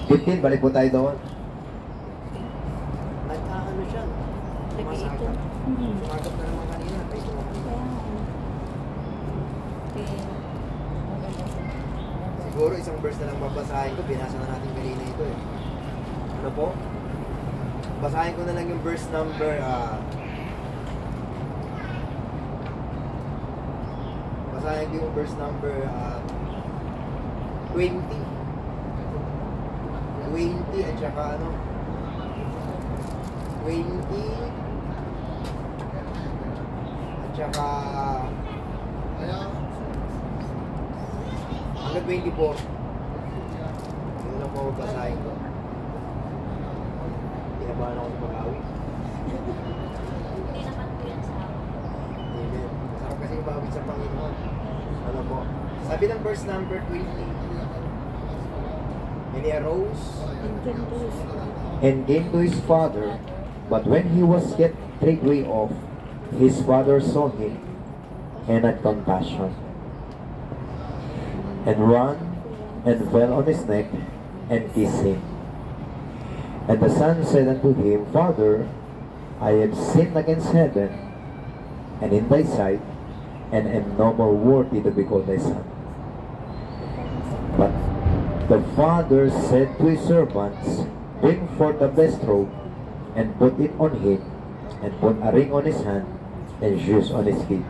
15, balik po tayo doon. Nagkaano siya. Nag-iikot. Sumagot na naman kanina. Siguro isang verse na lang babasahin ko. Binasa na natin kanina ito eh. Ano po? Basahin ko na lang yung verse number basahin ko yung verse number 20 at saka ano 20 at saka hanggang 24. Yun lang po basahin ko. Kinabahan ako sa pag-awi. Hindi naman po yan sa akin. Amen. Sarap kasi ibawit sa Panginoon. Ano po? Sabi ng verse number 20. And he arose And came to his father, but when he was yet 3 days off, his father saw him, and had compassion, and ran, and fell on his neck, and kissed him. And the son said unto him, Father, I have sinned against heaven, and in thy sight, and am no more worthy to be called thy son. But the father said to his servants, Bring forth the best robe, and put it on him, and put a ring on his hand, and shoes on his feet.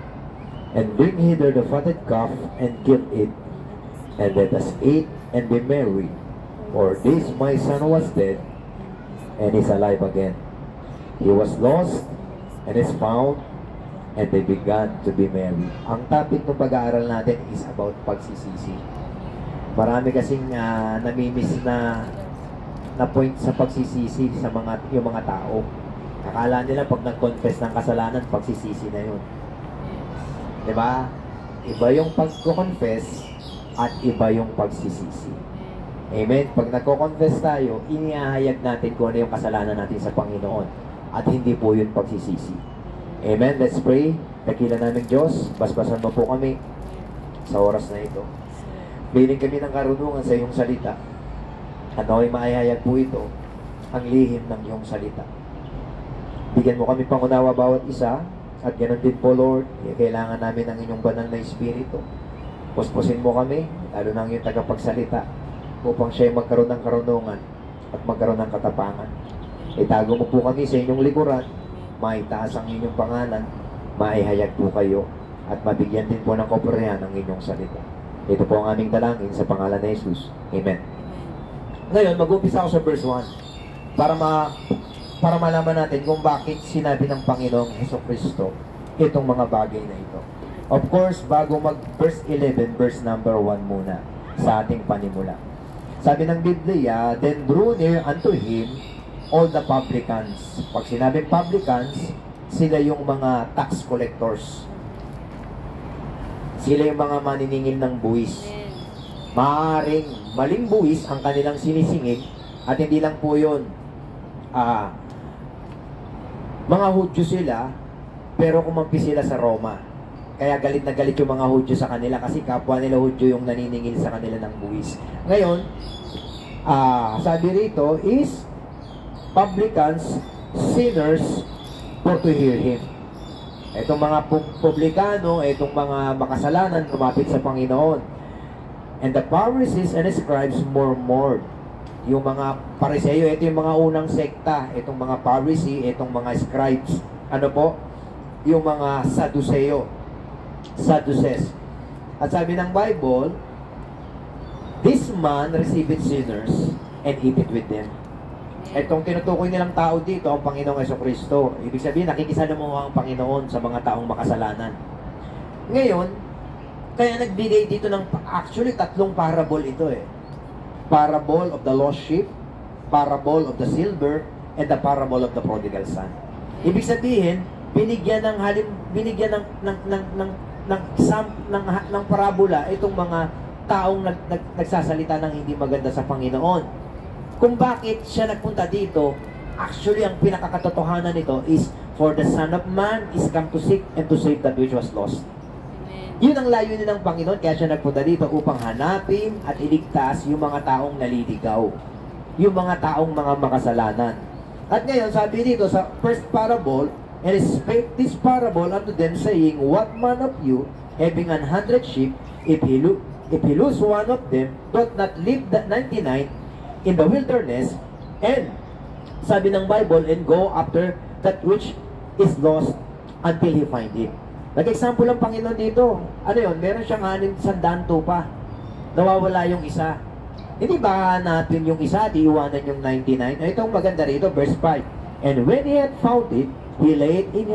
And bring hither the fatted calf, and kill it, and let us eat and be merry. For this my son was dead, and is alive again. He was lost, and is found, and they began to be merry. Ang topic ng pag-aaral natin is about pagsisisi. Marami kasing namimiss na point sa pagsisisi sa yung mga tao. Akala nila pag nag-confess ng kasalanan, pagsisisi na yun. Diba? Iba yung pag-confess at iba yung pagsisisi. Amen? Pag nagko-confess tayo, inihahayag natin kung ano yung kasalanan natin sa Panginoon. At hindi po yun pagsisisi. Amen? Let's pray. Dakila namin Diyos, basbasan mo po kami sa oras na ito. Biling kami ng karunungan sa iyong salita. At ako'y maihayag po ito, ang lihim ng iyong salita. Bigyan mo kami pangunawa bawat isa, at ganoon din po Lord, kailangan namin ng inyong banal na Espiritu. Puspusin mo kami, lalo na ang iyong tagapagsalita, upang siya'y magkaroon ng karunungan at magkaroon ng katapangan. Itago mo po kami sa inyong likuran, maitaas ang inyong pangalan, maihayag po kayo, at mabigyan din po ng koperyan ang inyong salita. Ito po ang aming dalangin sa pangalan ni Jesus. Amen. Ngayon, mag-umpisa ako sa verse 1 para malaman natin kung bakit sinabi ng Panginoong Hesukristo itong mga bagay na ito. Of course, bago mag-verse 11, verse number 1 muna sa ating panimula. Sabi ng Biblia, Then drew near unto him all the publicans. Pag sinabing publicans, sila yung mga tax collectors. Sila yung mga maniningil ng buwis. Maaaring maling buwis ang kanilang sinisingil at hindi lang po yun mga Hudyo sila pero kumampi sila sa Roma, kaya galit na galit yung mga Hudyo sa kanila kasi kapwa nila Hudyo yung naniningil sa kanila ng buwis. Ngayon sabi rito is publicans, sinners for to hear him. Itong mga publikano, itong mga makasalanan lumapit sa Panginoon. And the Pharisees and the scribes murmured. Yung mga Pariseo, ito yung mga unang sekta. Itong mga Pharisee, itong mga scribes. Ano po? Yung mga Sadduceo. Sadducees. At sabi ng Bible, This man received sinners and eat it with them. Itong tinutukoy nilang tao dito, ang Panginoong Hesukristo. Ibig sabihin, nakikisalamuha ang Panginoon sa mga taong makasalanan. Ngayon, kaya nagbigay dito ng, actually, 3 parable ito eh. Parable of the lost sheep, parable of the silver, and the parable of the prodigal son. Ibig sabihin, binigyan ng parabola itong mga taong nagsasalita ng hindi maganda sa Panginoon. Kung bakit siya nagpunta dito, actually, ang pinakakatotohanan nito is, For the Son of Man is come to seek and to save that which was lost. Yun ang layunin ng Panginoon, kaya siya nagpunta dito upang hanapin at iligtas yung mga taong naliligaw. yung mga taong mga makasalanan. At ngayon, sabi dito sa first parable, and spake this parable unto them, saying, What man of you, having 100 sheep, if he lose one of them, doth not leave the 99 in the wilderness, and sabi ng Bible, and go after that which is lost until he find it. Nag-example ang Panginoon dito. Ano yun? Meron siyang 600 tupa. Nawawala yung isa. Hindi ba hanapin yung isa at iiwanan yung 99? Itong maganda rito, verse 5. And when he had found it, he laid it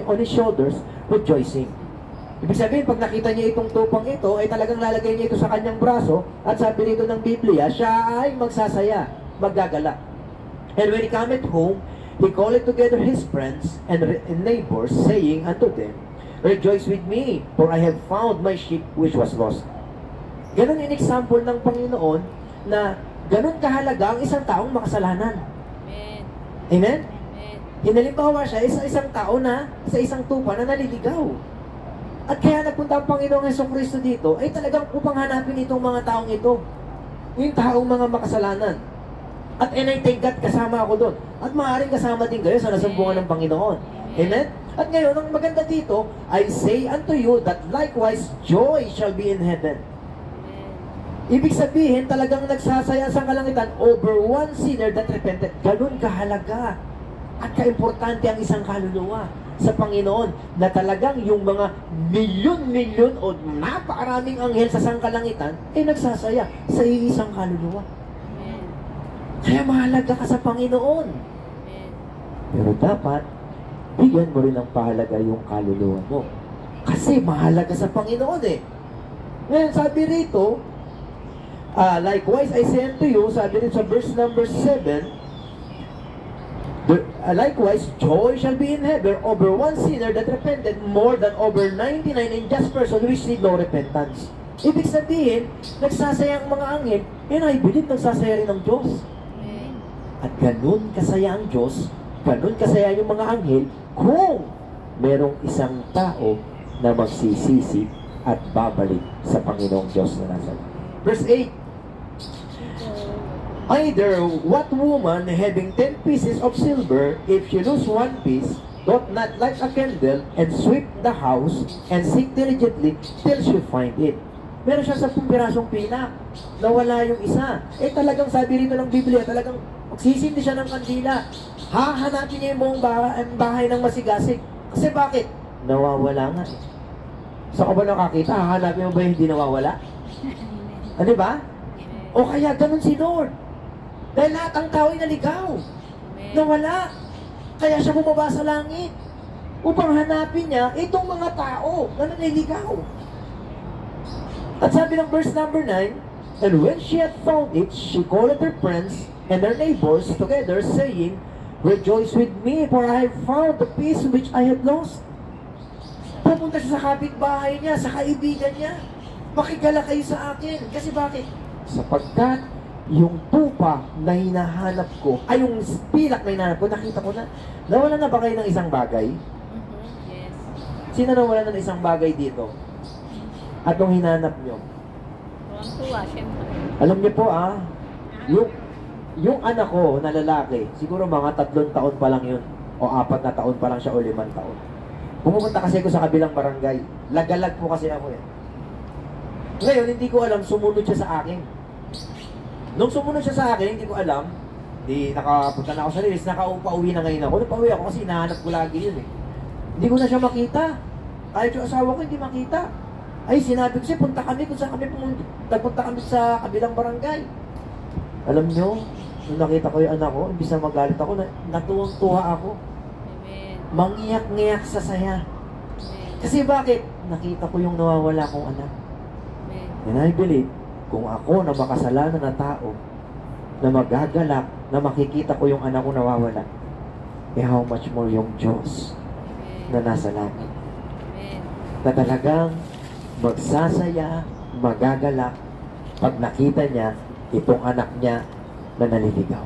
on his shoulders, rejoicing. Ibig sabihin, pag nakita niya itong tupang ito, ay talagang lalagay niya ito sa kanyang braso, at sabi rito ng Biblia, siya ay magsasaya, maggagala. And when he cometh home, he calleth together his friends and neighbors, saying unto them, Rejoice with me, for I have found my sheep which was lost. Ganon yung example ng Panginoon na ganon kahalaga ang isang taong makasalanan. Amen. Amen? Amen. Hinalimbawa siya sa isang tao na sa isang tupa na naliligaw. At kaya nagpunta ang Panginoong Jesucristo dito ay talagang upang hanapin itong mga taong ito. Yung taong mga makasalanan. At I thank God, kasama ako doon. At maaaring kasama din kayo sa nasambungan ng Panginoon. Amen? At ngayon, ang maganda dito, I say unto you that likewise joy shall be in heaven. Ibig sabihin, talagang nagsasaya sa kalangitan over one sinner that repented. Ganun kahalaga at kaimportante ang isang kaluluwa sa Panginoon na talagang yung mga milyon-milyon o napakaraming anghel sa sangkalangitan ay nagsasaya sa isang kaluluwa. Kaya mahalaga ka sa Panginoon. Pero dapat, bigyan mo rin ng pahalaga yung kaluluwa mo. Kasi mahalaga sa Panginoon eh. Ngayon, sabi rito, likewise, I say unto you, sabi rin sa verse number 7, likewise, joy shall be in heaven over one sinner that repented more than over 99 unjust person which need no repentance. Ibig sabihin, nagsasaya ang mga anghel, and I believe nagsasaya rin ang Diyos. At ganun kasaya ang Diyos, ganun kasaya yung mga anghel, kung merong isang tao na magsisisi at babalik sa Panginoong Diyos na nasa langit. Verse 8, Either what woman having 10 pieces of silver, if she lose one piece, doth not light a candle and sweep the house and seek diligently till she find it. Meron siya 10 pirasong pinak, nawala yung isa. Talagang sabi rito ng Biblia, talagang magsisindi siya ng kandila. Hahanapin niya yung buong bahay ng masigasig. Kasi bakit? Nawawala nga. Sa ka ba nakakita, hahanapin mo ba yung hindi nawawala? Ano ba? O kaya ganun si Lord. Dahil lahat ang tao ay naligaw. Nawala. Kaya siya bumaba sa langit. Upang hanapin niya itong mga tao na naniligaw. At sabi ng verse number 9, And when she had found it, she called her friends and her neighbors together, saying, Rejoice with me, for I have found the piece which I had lost. Pupunta siya sa kapitbahay niya, sa kaibigan niya. Makigala kayo sa akin. Kasi bakit? Sapagkat yung tupa na hinahanap ko, ay yung pilak na hinahanap ko, nakita ko na. Nawala na ba kayo ng isang bagay? Yes. Sino nawala na ng isang bagay dito? At nung hinanap nyo? Tuwang-tuwa, syempre. Alam niyo po yung anak ko na lalaki, siguro mga 3 taon pa lang yun, o 4 na taon pa lang siya, o 5 taon. Pumupunta kasi ako sa kabilang barangay. Lagalag po kasi ako eh. Ngayon, hindi ko alam, sumunod siya sa akin. Nung sumunod siya sa akin, hindi ko alam, nakapunta na ako sa release, nakauwi na ngayon ako. Napauwi ako kasi hinahanap ko lagi yun eh. Hindi ko na siya makita. Kahit yung asawa ko, hindi makita. Ay, sinabi ko siya, punta kami kung saan kami pumunta. Nagpunta kami sa kabilang barangay. Alam nyo, nung nakita ko yung anak ko, imbis na magalit ako, natuwang-tuwa ako. Amen. Mangiyak-ngiyak sa saya. Amen. Kasi bakit? Nakita ko yung nawawala kong anak. Amen. And I believe, kung ako na makasalanan na tao, na magagalak, na makikita ko yung anak ko nawawala, how much more yung Diyos na nasa langit. Amen. Na talagang magsasaya, magagalak, pag nakita niya itong anak niya na naliligaw.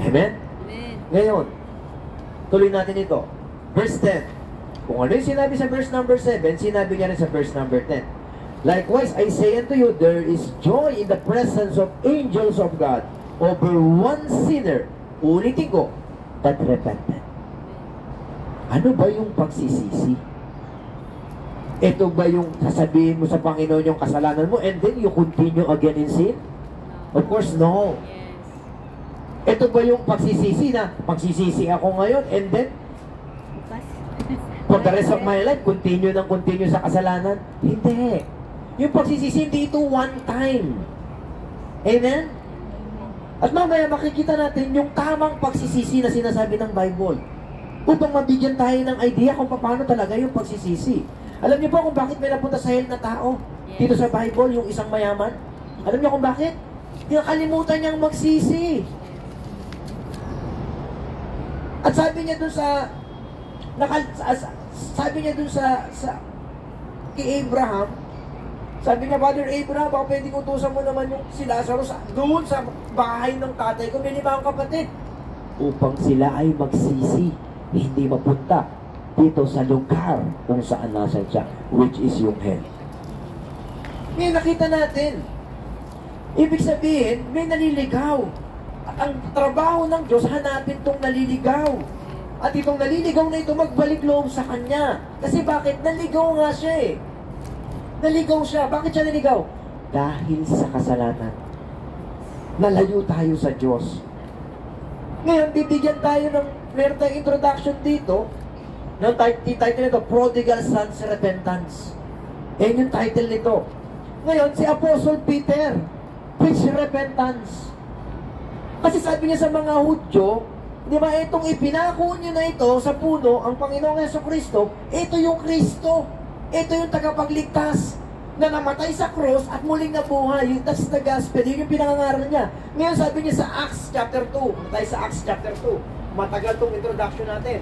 Amen? Amen. Ngayon, tuloy natin ito. Verse 10. Kung ano yung sinabi sa verse number 7, sinabi niya rin sa verse number 10. Likewise, I say unto you, there is joy in the presence of angels of God over one sinner, ulitin ko, that repented. Ano ba yung pagsisisi? Ito ba yung sasabihin mo sa Panginoon yung kasalanan mo and then you continue again in sin? Of course, no. Yes. Ito ba yung pagsisisi na pagsisisi ako ngayon and then for the rest of my life, continue sa kasalanan? Hindi. Yung pagsisisi, hindi ito one time. Amen? At mamaya makikita natin yung tamang pagsisisi na sinasabi ng Bible. Upang mabigyan tayo ng idea kung paano talaga yung pagsisisi. Alam niyo po kung bakit may napunta sa hell na tao? Dito sa Bible, yung isang mayaman? Alam niyo kung bakit? Nakalimutan niyang magsisi. At sabi niya dun sa kay Abraham, sabi niya, Father Abraham, baka pwedeng utusan mo naman yung si Lazarus doon sa bahay ng tatay ko, may 5 kapatid. Upang sila ay magsisi, hindi mapunta dito sa lugar kung saan nasa siya, which is yung hell. Ngayon nakita natin, ibig sabihin, may naliligaw. At ang trabaho ng Diyos, hanapin tong naliligaw. At itong naliligaw na ito, magbalik loob sa Kanya. Kasi bakit? Naligaw nga siya eh. Naligaw siya. Bakit siya naligaw? Dahil sa kasalanan. Nalayo tayo sa Diyos. Ngayon, bibigyan tayo ng meron tayong introduction dito ng title nito, Prodigal Son's Repentance. Yan yung title nito. Ngayon, si Apostle Peter, preach repentance. Kasi sabi niya sa mga Hudyo, di ba, itong ipinako niyo na ito sa puno, ang Panginoong Jesucristo, ito yung Kristo. Ito yung tagapagligtas na namatay sa cross at muling nabuhay. That's the gospel. Yun yung pinangangaral niya. Ngayon sabi niya sa Acts chapter 2. Tayo sa Acts chapter 2. Matagal tong introduction natin.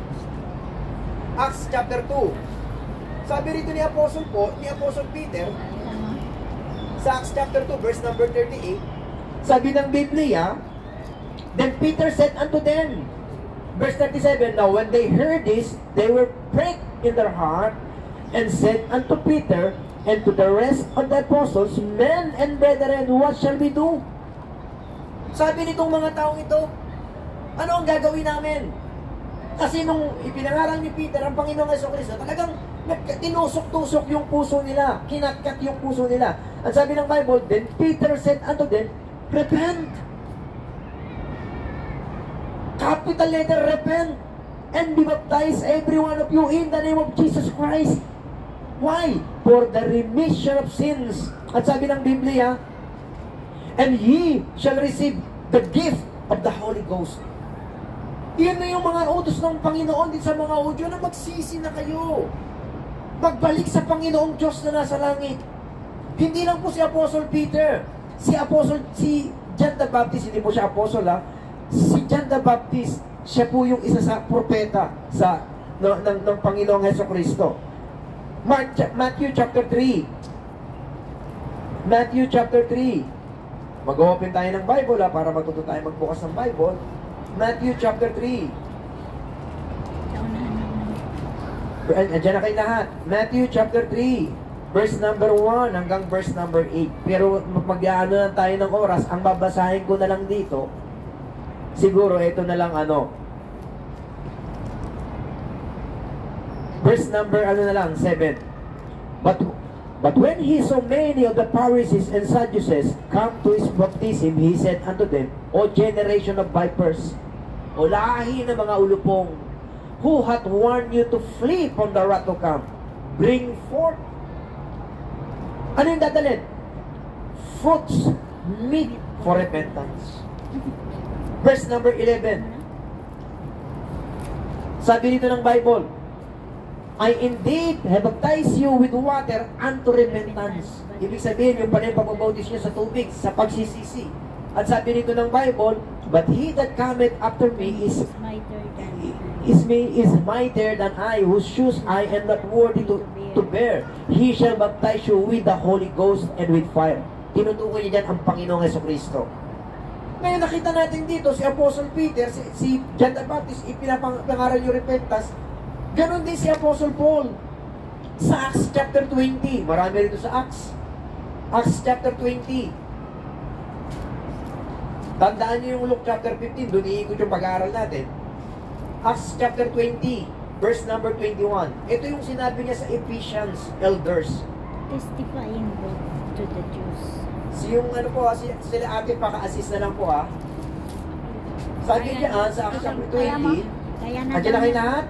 Acts chapter 2. Sabi rito ni Apostle Peter, sa Acts chapter 2, verse number 38, sabi ng Biblia, then Peter said unto them, verse 37, now when they heard this, they were pricked in their heart, and said unto Peter and to the rest of the apostles, men and brethren, what shall we do? Sabi nitong mga taong ito, ano ang gagawin namin? Kasi nung ipinangaral ni Peter ang Panginoong Jesucristo, talagang tinusok-tusok yung puso nila, kinatkat yung puso nila. At sabi ng Bible, then Peter said unto them, repent. Capital letter, repent, and be baptized every one of you in the name of Jesus Christ. Why? For the remission of sins. At sabi ng Biblia, and ye shall receive the gift of the Holy Ghost. Iyan na yung mga utos ng Panginoon din sa mga Hudyo na magsisi na kayo. Magbalik sa Panginoong Diyos na nasa langit. Hindi lang po si Apostle Peter. Si John the Baptist, hindi po siya apostle ha. Si John the Baptist, siya po yung isa sa propeta ng Panginoong Jesucristo. Matthew chapter 3. Matthew chapter 3. Mag-open tayo ng Bible para matuto tayo magbukas ng Bible. Matthew chapter 3. Andiyan na kayo lahat. Matthew chapter 3. Verse number 1 hanggang verse number 8. Pero mag-aano lang tayo ng oras. Ang babasahin ko na lang dito, siguro ito na lang verse number 7. But when he saw many of the Pharisees and Sadducees come to his baptism, he said unto them, O generation of vipers, o lahi ng mga ulupong, who hath warned you to flee from the wrath to come? Bring forth. Ano yung dadalhin? Fruits, meet for repentance. Verse number 11. Sabi dito ng Bible, I indeed have baptized you with water unto repentance. Ibig sabihin, yung pala yung pagbabautis niya sa tubig, sa pagsisisi. At sabi dito ng Bible, but he that cometh after me is mightier than I, whose shoes I am not worthy to bear. He shall baptize you with the Holy Ghost and with fire. Tinutukoy niya dyan ang Panginoong Jesucristo. Ngayon nakita natin dito, si Apostle Peter, si John the Baptist, ipinapangaral yung repentance. Ganon din si Apostle Paul. Sa Acts chapter 20, marami rito sa Acts. Acts chapter 20. Tandaan niyo yung Luke chapter 15, doon iikot yung pag-aaral natin. Acts chapter 20, verse number 21. Ito yung sinabi niya sa Ephesians elders. Testifying both to the Jews. Yung ano po, sila ate paka-assist na lang po ha. Sabi niya sa Acts chapter 20, andyan na kayo lahat?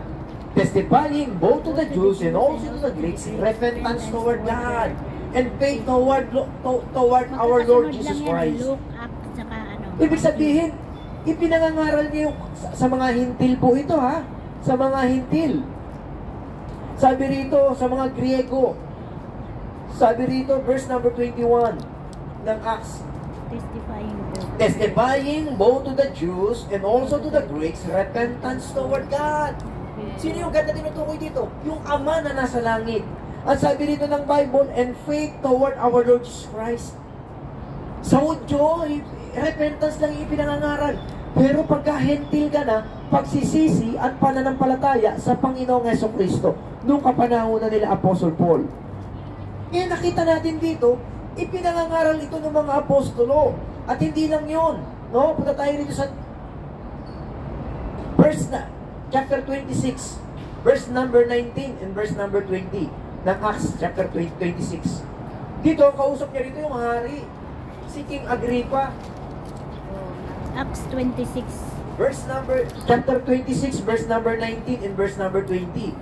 Testifying both to the Jews and also to the Greeks, repentance toward God and faith toward our Lord Jesus Christ. Ibig sabihin, ipinangangaral niya yung sa mga hintil po ito ha. Sa mga hintil. Sabi rito sa mga Griego. Sabi rito, verse number 21 ng Acts. Testifying both to the Jews and also to the Greeks, repentance toward God. Sino yung ganda tinutukoy dito? Yung Ama na nasa langit. At sabi dito ng Bible, and faith toward our Lord Jesus Christ. Sa Hudyo, repentance lang yung ipinangangaral. Pero pagka-hentil ka na, pagsisisi at pananampalataya sa Panginoong Hesukristo, nung kapanahon na nila Apostle Paul. Ngayon nakita natin dito, ipinangangaral ito ng mga apostolo. At hindi lang yun. No? Punta tayo dito sa chapter 26, verse number 19 and verse number 20 ng Acts chapter 26. Dito, kausap niya rito yung hari, si King Agrippa. Acts 26. Chapter 26, verse number 19 and verse number 20.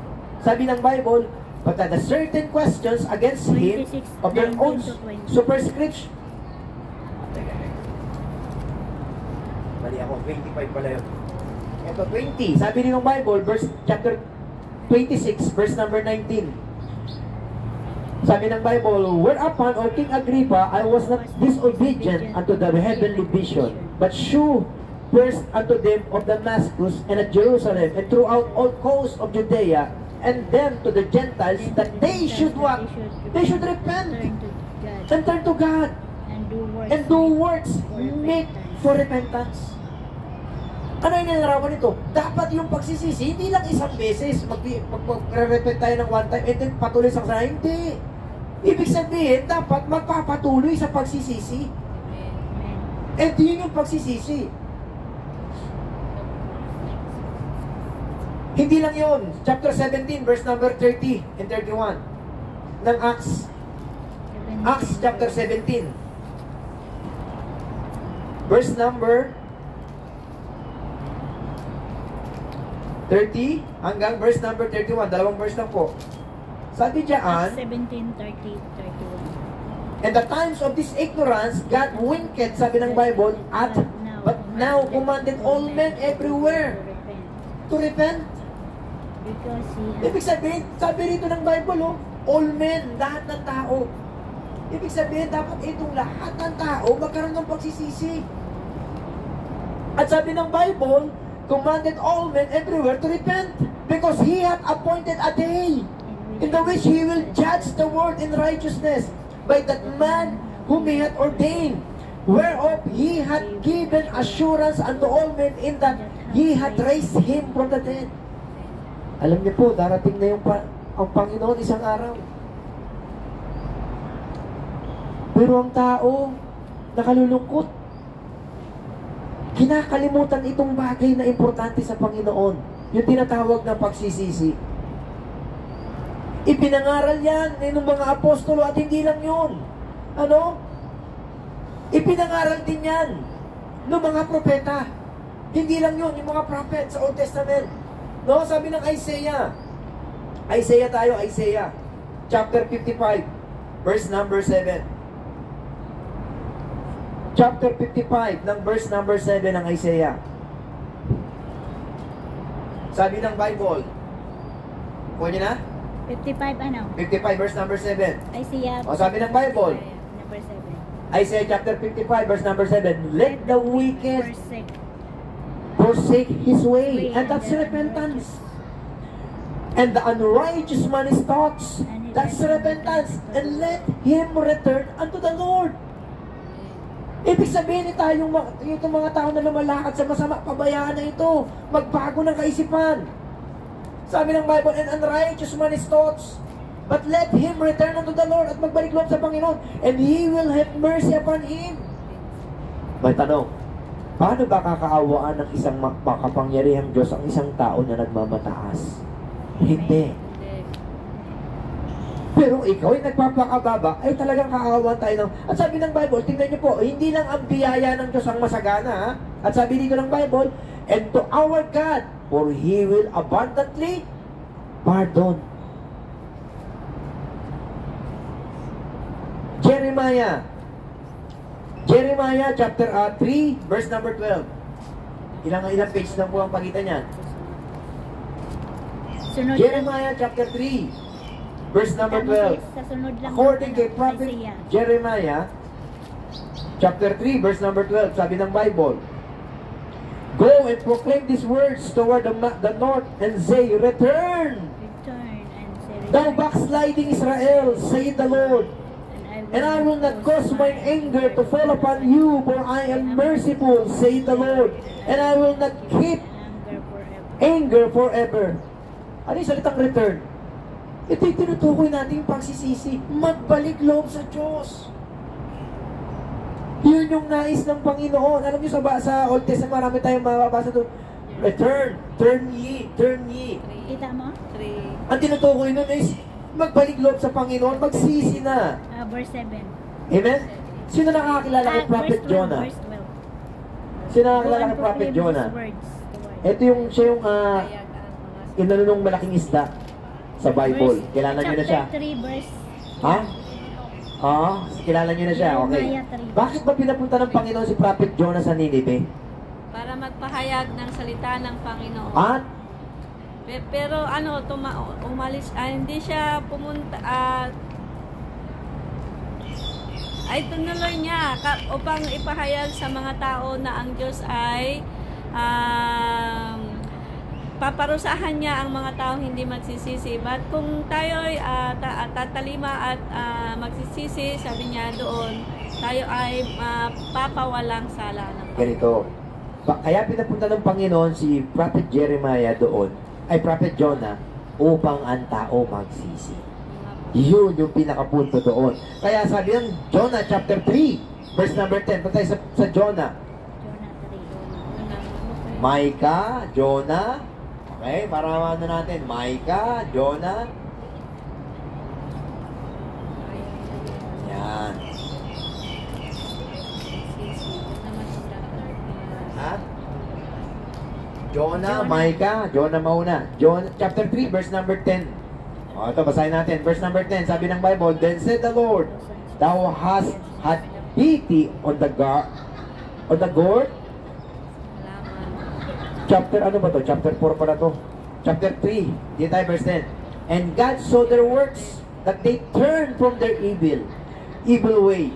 Sabi ng Bible, but that the certain questions against him 26, of their own 19 to 20. superscription. Mali ako, 25 pala yun. Ito, 20. Sabi rin ng Bible, chapter 26, verse number 19. Sabi ng Bible, whereupon, O King Agrippa, I was not disobedient unto the heavenly vision, but shew first unto them of Damascus and at Jerusalem and throughout all coasts of Judea, and then to the Gentiles, that they should what? They should repent and turn to God and do works made for repentance. Ano yung nilarawan nito? Dapat yung pagsisisi, hindi lang isang beses, mag-repent tayo ng one time, and then patuloy sa kasalanan. Hindi. Ibig sabihin, dapat magpapatuloy sa pagsisisi. And yun yung pagsisisi. Hindi lang yun. Chapter 17, verse number 30 and 31 ng Acts. Acts chapter 17. Verse number 30 hanggang verse number 31. Dalawang verse lang po. Sabi diyan, Acts 17, 30, 31. and the times of this ignorance, God winked, sabi ng Bible, but now commanded all men everywhere to repent. Because Ibig sabihin, sabi rito ng Bible, all men, lahat ng tao. Ibig sabihin, dapat itong lahat ng tao magkaroon ng pagsisisi. At sabi ng Bible, commanded all men everywhere to repent, because He hath appointed a day in the which He will judge the world in righteousness by that man whom He hath ordained, whereof He hath given assurance unto all men in that He hath raised Him from the dead. Alam niyo po, darating na ang Panginoon isang araw. Pero ang tao, nakalulungkot. Kinakalimutan itong bagay na importante sa Panginoon. Yung tinatawag na pagsisisi. Ipinangaral yan ng mga apostolo at hindi lang yun. Ano? Ipinangaral din yan ng mga propeta. Hindi lang yun, yung mga prophet sa Old Testament. No, sabi ng Isaiah. Isaiah chapter 55, verse number 7. Chapter 55 ng verse number 7 ng Isaiah. Sabi ng Bible. Kuha niyo na? 55 ano? 55 verse number 7. Isaiah. O sabi ng Bible. Number 7. Isaiah chapter 55 verse number 7. Let the wicked forsake his way. And that's repentance. And the unrighteous man his thoughts. That's repentance. And let him return unto the Lord. Ibig sabihin itong mga tao na lumalakad sa masama, pabayaan na ito. Magbago ng kaisipan. Sabi ng Bible, and unrighteous man his thoughts. But let him return unto the Lord at magbalik loob sa Panginoon, and He will have mercy upon him. May tanong, paano ba kakaawaan ng isang makapangyarihang Diyos ang isang tao na nagmamataas? Hindi. Pero ikaw ay nagpapakababa, ay talagang kaawaan tayo ng... At sabi ng Bible, tingnan niyo po, hindi lang ang biyaya ng Diyos ang masagana, ha? At sabi dito ng Bible, and to our God, for He will abundantly pardon. Jeremiah chapter 3, verse number 12. Ilang page na po ang pagitan niyan? Sunod Jeremiah chapter 3, verse number 12. Sa sunod lang. According kay prophet Isaiah. Jeremiah chapter 3, verse number 12, sabi ng Bible, go and proclaim these words toward the north and say, return, Return and say, thou backsliding Israel, saith the Lord. And I will not cause mine anger to fall upon you, for I am merciful, saith the Lord. And I will not keep anger forever. Ano yung salitang return? Ito yung tinutukoy natin yung pagsisisi. Magbalik loob sa Diyos. Yun yung nais ng Panginoon. Alam niyo sa Old Testament, marami tayong mababasa doon. Return, turn ye. Kita mo? Ang tinutukoy nun is, magbalik loob sa Panginoon, magsisi na. Verse 7. Amen? Sino nakakakilala kay Prophet Verse 12, Jonah? verse 12. Sino nakakilala Go kay and Prophet proclaim Jonah? these words, the word. Ito siya yung inanunong malaking isda sa Bible. Kilala niyo na siya. Chapter 3, verse... Ha? Oo, kilala niyo na siya. Okay. Jeremiah 3. Bakit ba pinapunta ng Panginoon si Prophet Jonah sa Nineveh? Para magpahayag ng salita ng Panginoon. At Pero umalis, hindi siya pumunta, ay tinuloy niya upang ipahayag sa mga tao na ang Diyos ay paparusahan niya ang mga tao hindi magsisisi. But kung tayo ay tatalima at magsisisi, sabi niya doon, tayo ay papawalang sala ng Panginoon. ganito. Kaya pinapunta ng Panginoon si Prophet Jeremiah doon, ay Prophet Jonah, upang ang tao magsisi. Yun yung pinakapunto doon. Kaya sabi ng Jonah chapter 3, verse number 10. Patay sa Jonah. Micah, Jonah. Okay, para ano natin. Micah, Jonah. Yan. Ha? Jonah, Micah, Jonah mauna. Jonah, chapter 3, verse number 10. O, ito, basahin natin. Verse number 10, sabi ng Bible, then said the Lord, thou hast had pity on the gourd. Chapter, ano ba to? Chapter 4 pala to. Chapter 3, dito tayo, verse 10. And God saw their works, that they turned from their evil way.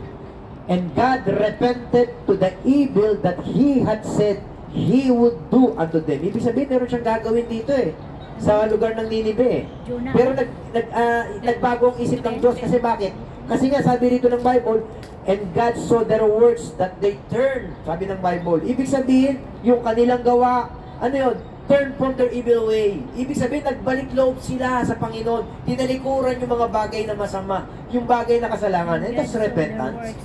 And God repented to the evil that He had said He would do unto them. Ibig sabihin, meron siyang gagawin dito sa lugar ng Nineveh. Pero nagbago ang isip ng Diyos. Kasi bakit? Kasi nga sabi rito ng Bible, and God saw their works that they turned. Sabi ng Bible. Ibig sabihin, yung kanilang gawa, ano yun? Turn from their evil way. Ibig sabihin, nagbalik loob sila sa Panginoon. Tinalikuran yung mga bagay na masama. Yung bagay na kasalanan. And that's repentance.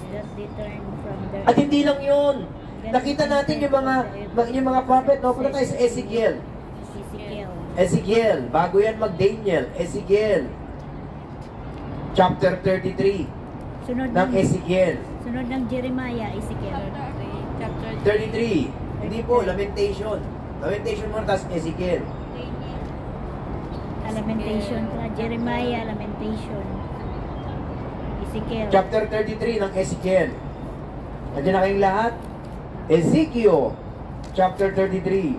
At hindi lang yun. Nakita natin yung mga prophet, no? Punta tayo sa Ezekiel. Ezekiel, bago yan mag-Daniel. Ezekiel, chapter 33 ng Ezekiel. Sunod ng Jeremiah, Ezekiel. Chapter 33. Hindi po, Lamentation. Lamentation mo, tapos Ezekiel. Lamentation pa. Jeremiah, Lamentation. Ezekiel. Chapter 33 ng Ezekiel. Nandiyan na kayong lahat? Ezekiel, chapter 33.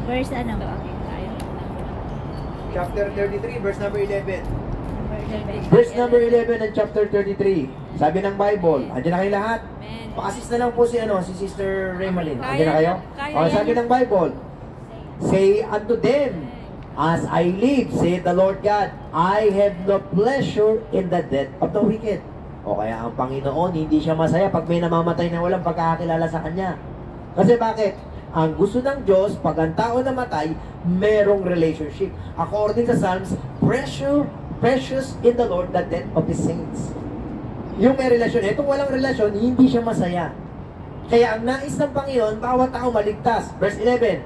Verse ano? Chapter 33, verse number 11. Number 11. Verse number 11 ng chapter 33. Sabi ng Bible, andyan na kayo lahat? Pa-assist na lang po si Sister Remalyn. Andyan na kayo? O, sabi ng Bible, say unto them, as I live, saith the Lord God, I have no pleasure in the death of the wicked. O kaya ang Panginoon, hindi siya masaya pag may namamatay na walang pagkakakilala sa Kanya. Kasi bakit? Ang gusto ng Diyos, pag ang tao namatay, merong relationship. According sa Psalms, precious in the Lord the death of His saints. Yung may relasyon, itong walang relasyon, hindi siya masaya. Kaya ang nais ng Panginoon, bawat tao maligtas. Verse 11,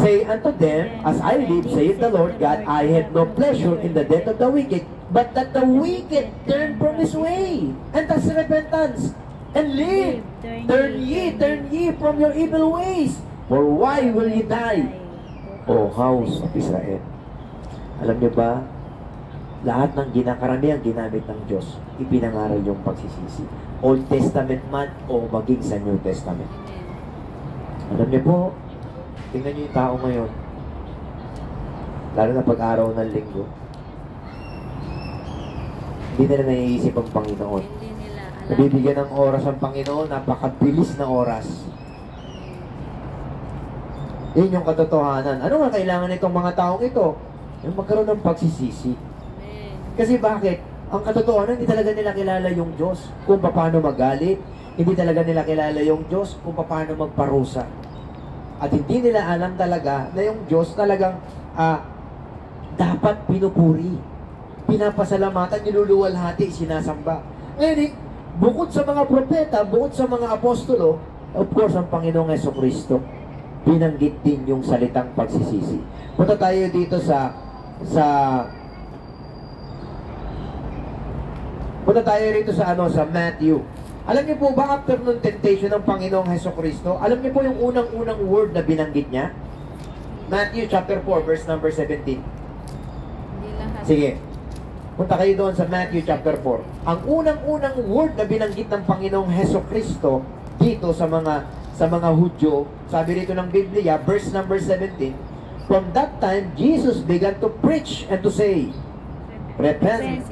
say unto them, as I live, saith the Lord God, I have no pleasure in the death of the wicked, but that the wicked turn from his way, and that's repentance, and live. Turn ye from your evil ways, for why will ye die, O house of Israel? Alam niyo ba, lahat ng karamihan ginamit ng Diyos, ipinangaral yung pagsisisi. Old Testament man o maging sa New Testament. Alam niyo po, tingnan niyo yung tao ngayon, lalo na pag-araw ng linggo, hindi nila naiisip ang Panginoon. Hindi nila alam. Nabibigyan ng oras ang Panginoon, napakabilis na oras. Yun yung katotohanan. Ano nga kailangan nitong mga taong ito? Yung magkaroon ng pagsisisi. Amen. Kasi bakit? Ang katotohanan, hindi talaga nila kilala yung Diyos kung paano magalit. Hindi talaga nila kilala yung Diyos kung paano magparusa. At hindi nila alam talaga na yung Diyos talagang dapat pinupuri, pinapasalamatan, niluluwalhati, sinasamba. Ngayon, bukod sa mga propeta, bukod sa mga apostolo, of course, ang Panginoong Jesucristo, binanggit din yung salitang pagsisisi. Punta tayo dito punta tayo rito sa Matthew. Alam niyo po ba, after nung temptation ng Panginoong Jesucristo, alam niyo po yung unang-unang word na binanggit niya? Matthew chapter 4, verse number 17. Hindi lahat. Sige. Punta kayo doon sa Matthew chapter 4. Ang unang-unang word na binanggit ng Panginoong Jesucristo dito sa mga Hudyo, sabi rito ng Biblia, verse number 17, from that time, Jesus began to preach and to say, repent,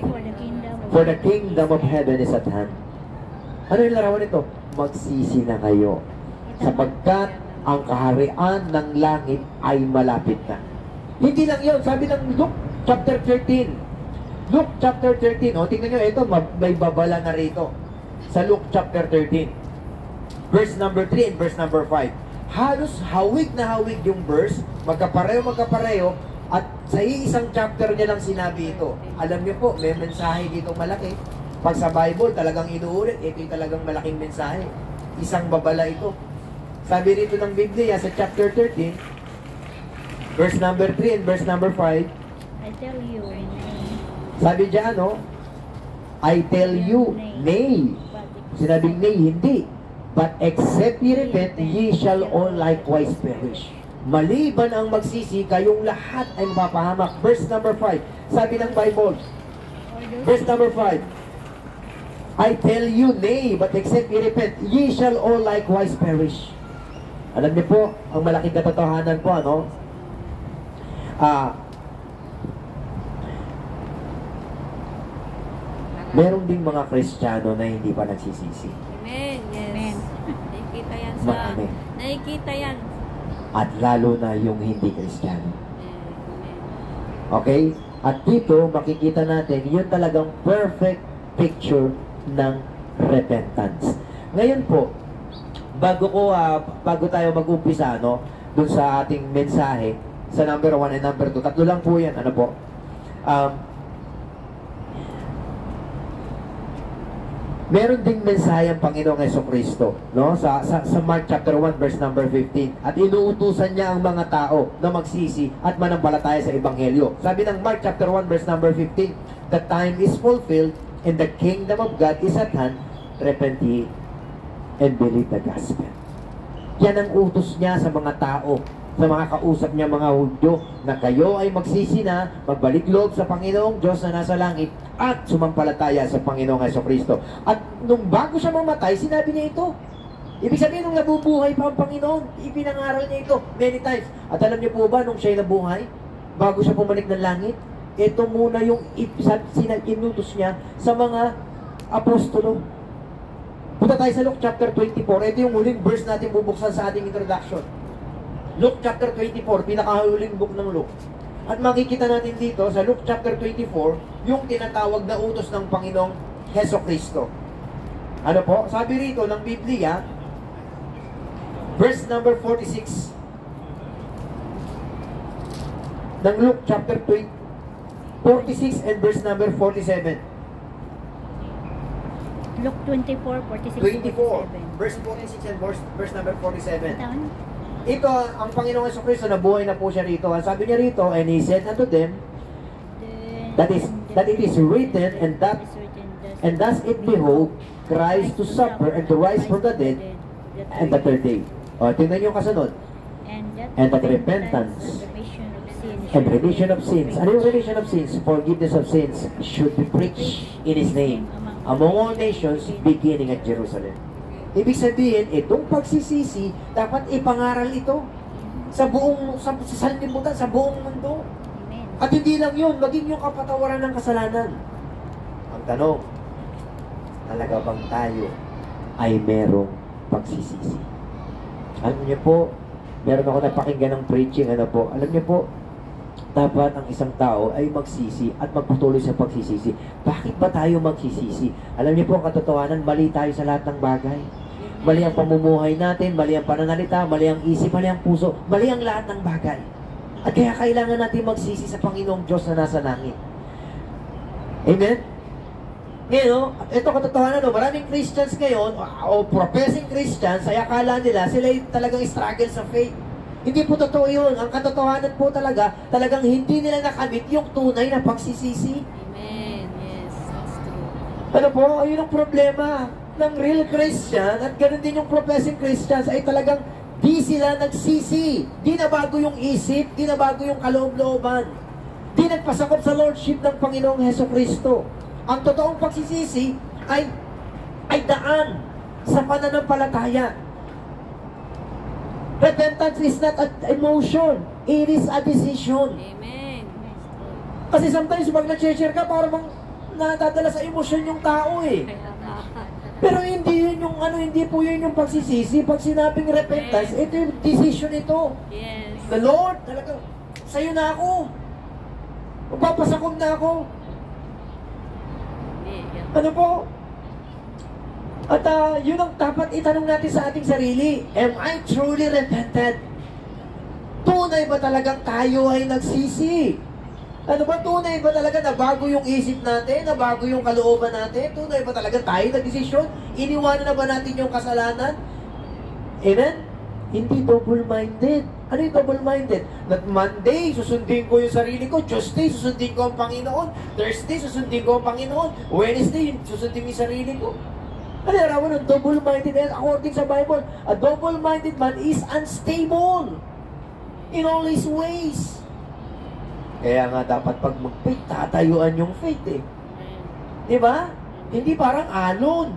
for the kingdom of heaven is at hand. Ano yung larawan nito? Magsisi na kayo, sapagkat ang kaharian ng langit ay malapit na. Hindi lang yun, sabi ng Luke chapter 13. Luke chapter 13, tingnan nyo, ito, may babala na rito. Sa Luke chapter 13, verse number 3 and verse number 5. Halos hawig na hawig yung verse, magkapareho, at sa isang chapter niya lang sinabi ito. Alam niyo po, may mensahe dito malaki. Pag sa Bible, talagang inuulit, ito yung talagang malaking mensahe. Isang babala ito. Sabi rito ng Biblia sa chapter 13, verse number 3 and verse number 5, I tell you, sabi diyan, I tell you, nay. Sinabing nay, hindi. But except ye repent, ye shall all likewise perish. Maliban ang magsisi, kayong lahat ay mapapahamak. Verse number 5, sabi ng Bible, verse number 5, I tell you, nay, but except ye repent, ye shall all likewise perish. Alam niyo po, ang malaking katotohanan po, meron ding mga Kristiyano na hindi pa nagsisisi. Amen. Yes. Amen. Nakikita yan sa... Marami. Nakikita yan. At lalo na yung hindi Kristiyano. Amen. Okay? At dito, makikita natin, yun talagang perfect picture ng repentance. Ngayon po, bago tayo mag-umpisa, dun sa ating mensahe, sa number 1 and number 2, tatlo lang po yan, meron ding mensahe ang Panginoong Jesucristo, sa Mark chapter 1 verse number 15, at inuutusan niya ang mga tao na magsisi at manampalataya sa Ebanghelyo. Sabi ng Mark chapter 1 verse number 15, the time is fulfilled and the kingdom of God is at hand, repent ye and believe the gospel. Yan ang utos niya sa mga tao, sa mga kausap niya mga Hudyo, na kayo ay magsisi na, magbalik loob sa Panginoong Diyos na nasa langit at sumampalataya sa Panginoong Jesucristo. At nung bago siya mamatay, sinabi niya ito. Ibig sabihin, nung nabubuhay pa ang Panginoon, ipinangaral niya ito many times. At alam niyo po ba, nung siya'y nabuhay, bago siya bumalik ng langit, ito muna yung inutos niya sa mga apostolo. Punta tayo sa Luke chapter 24. Ito yung huling verse natin bubuksan sa ating introduction. Luke chapter 24, pinakahuling book ng Luke. At makikita natin dito sa Luke chapter 24, yung tinatawag na utos ng Panginoong Jesucristo. Ano po? Sabi rito ng Biblia, Verse number 46 ng Luke chapter 20, 46 and verse number 47. Luke 24, 46, 24, 47. verse 46 and verse number 47. Down. Ito, ang Panginoong Jesucristo, nabuhay na po siya rito. Ang sabi niya rito, and He said unto them, that it is written, and thus it behoved Christ to suffer and to rise from the dead and the third day. O, tingnan niyo yung kasunod. And that repentance and remission of sins. Ano yung remission of sins? Forgiveness of sins should be preached in His name among all nations, beginning at Jerusalem. Ibig sabihin, itong pagsisisi, dapat ipangaral ito sa buong, sa sanlibutan, sa buong mundo. Amen. At hindi lang yun, maging yung kapatawaran ng kasalanan. Ang tanong, talaga bang tayo ay merong pagsisisi? Alam niyo po, meron ako napakinggan ng preaching, alam niyo po, dapat ang isang tao ay magsisi at magpatuloy sa pagsisisi. Bakit ba tayo magsisisi? Alam niyo po, ang katotohanan, mali tayo sa lahat ng bagay. Mali ang pamumuhay natin, mali ang pananalita, mali ang isip, mali ang puso, mali ang lahat ng bagay. At kaya kailangan natin magsisi sa Panginoong Diyos na nasa langit. Amen? Ngayon, ito katotohanan, maraming Christians ngayon, o professing Christians, ay akala nila, sila ay talagang struggle sa faith. Hindi po totoo yun. Ang katotohanan po talagang hindi nila nakamit yung tunay na pagsisisi. Amen. Yes, that's true. Ano po, ayun ang problema ng real Christian at ganoon din yung professing Christians ay talagang di sila nagsisi. Di na bago yung isip, di na bago yung kaloob-looban. Di nagpasakop sa Lordship ng Panginoong Hesukristo. Ang totoong pagsisisi ay daan sa pananampalataya. Repentance is not an emotion. It is a decision. Amen. Kasi sometimes pag nag-share ka, parang nadadala sa emosyon yung tao eh. Pero hindi yun yung hindi po yun yung pagsisisi. Pag sinabing repentance, ito yung decision ito. Yes. The Lord, talagang, sa'yo na ako. Magpapasakom na ako. Ano po? At yun ang dapat itanong natin sa ating sarili. Am I truly repented? Tunay ba talagang tayo ay nagsisi? Ano ba, tunay ba talaga na bago yung isip natin, na bago yung kalooban natin? Tunay ba talaga tayo nagdesisyon? Iniwanan na ba natin yung kasalanan? Amen? Hindi double-minded. Ano yung double-minded? That Monday, susundin ko yung sarili ko. Tuesday, susundin ko ang Panginoon. Thursday, susundin ko ang Panginoon. Wednesday, susundin yung sarili ko. Ano yung arawan ng double-minded? According sa Bible, a double-minded man is unstable in all his ways. Kaya nga dapat pag mag-faith, tatayuan yung faith eh. Di ba? Hindi parang alon.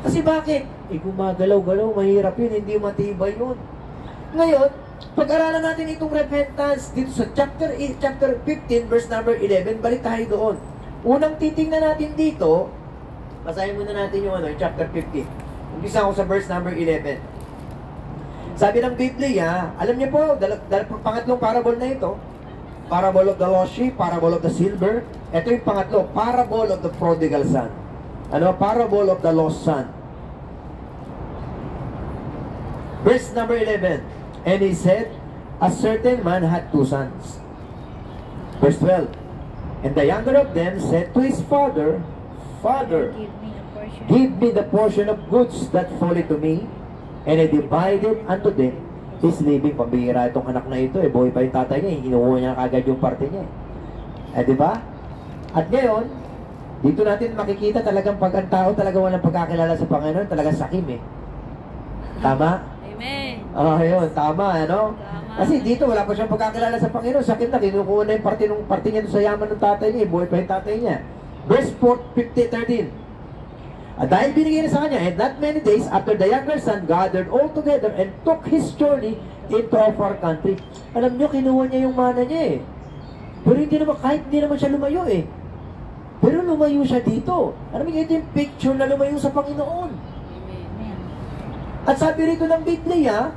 Kasi bakit? Gumagalaw-galaw, mahirap yun, hindi matibay yun. Ngayon, pag-aralan natin itong repentance dito sa chapter 15, verse number 11, balik tayo doon. Unang titingnan natin dito, basahin muna natin yung chapter 15. Umpisa ako sa verse number 11. Sabi ng Biblia, alam niyo po, pangatlong parable na ito, parable of the lost sheep, parable of the silver. Ito yung pangatlo, parable of the prodigal son. Ano? Parable of the lost son. Verse number 11. And he said, a certain man had two sons. Verse 12. And the younger of them said to his father, Father, give me the portion of goods that fall to me. And he divided unto them his living. Pambihira itong anak na ito, buhay pa yung tatay niya, inuha niya kagad yung parte niya. Di ba? At ngayon, dito natin makikita talagang pag ang tao talaga walang pagkakilala sa Panginoon, talagang sakim eh. Tama? Amen. Yun, tama, ano? Tama. Kasi dito wala pa siyang pagkakilala sa Panginoon, sakim na, kinukuha na yung parte niya sa yaman ng tatay niya, buhay pa yung tatay niya. Verse 13. At dahil binigay na sa kanya, and not many days after the younger son gathered all together and took his journey into a far country. Alam nyo, kinuha niya yung mana niya eh. Pero kahit hindi naman siya lumayo eh. Pero lumayo siya dito. Alam mo, ito yung picture na lumayo sa Panginoon. Amen. At sabi rito ng Biblia,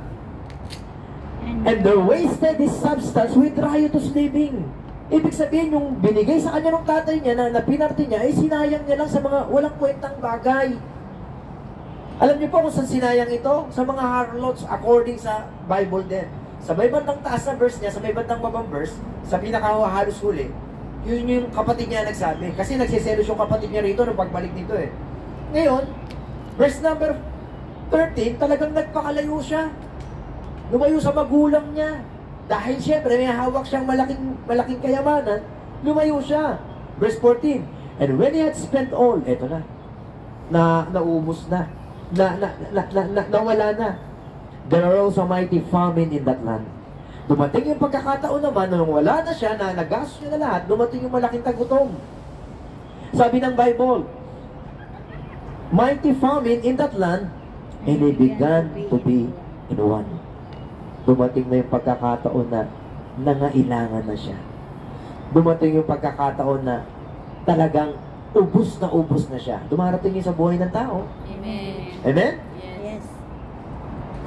and there wasted his substance with riotous living. Ibig sabihin, yung binigay sa kanya ng tatay niya na pinarte niya, ay sinayang niya lang sa mga walang kwentang bagay. Alam niyo po kung saan sinayang ito? Sa mga harlots according sa Bible din. Sa may bandang taas na verse niya, sa may bandang babang verse, sa pinakahalos huli, yun yung kapatid niya nagsabi. Kasi nagsiselos yung kapatid niya rito nung pagbalik nito eh. Ngayon, verse number 13, talagang nagpakalayo siya. Lumayo sa magulang niya. Dahil siyempre may hawak siyang malaking kayamanan, lumayo siya. Verse 14, and when he had spent all, eto na, naubos na, nawala na. There arose a mighty famine in that land. Dumating yung pagkakataon naman, nung wala na siya, na nagastos niya na lahat, dumating yung malaking tagutom. Sabi ng Bible, mighty famine in that land, and he began to be in want. Dumating na yung pagkakataon na nangailangan na siya. Dumating yung pagkakataon na talagang ubus na siya. Dumarating yun sa buhay ng tao. Amen. Amen? Yes.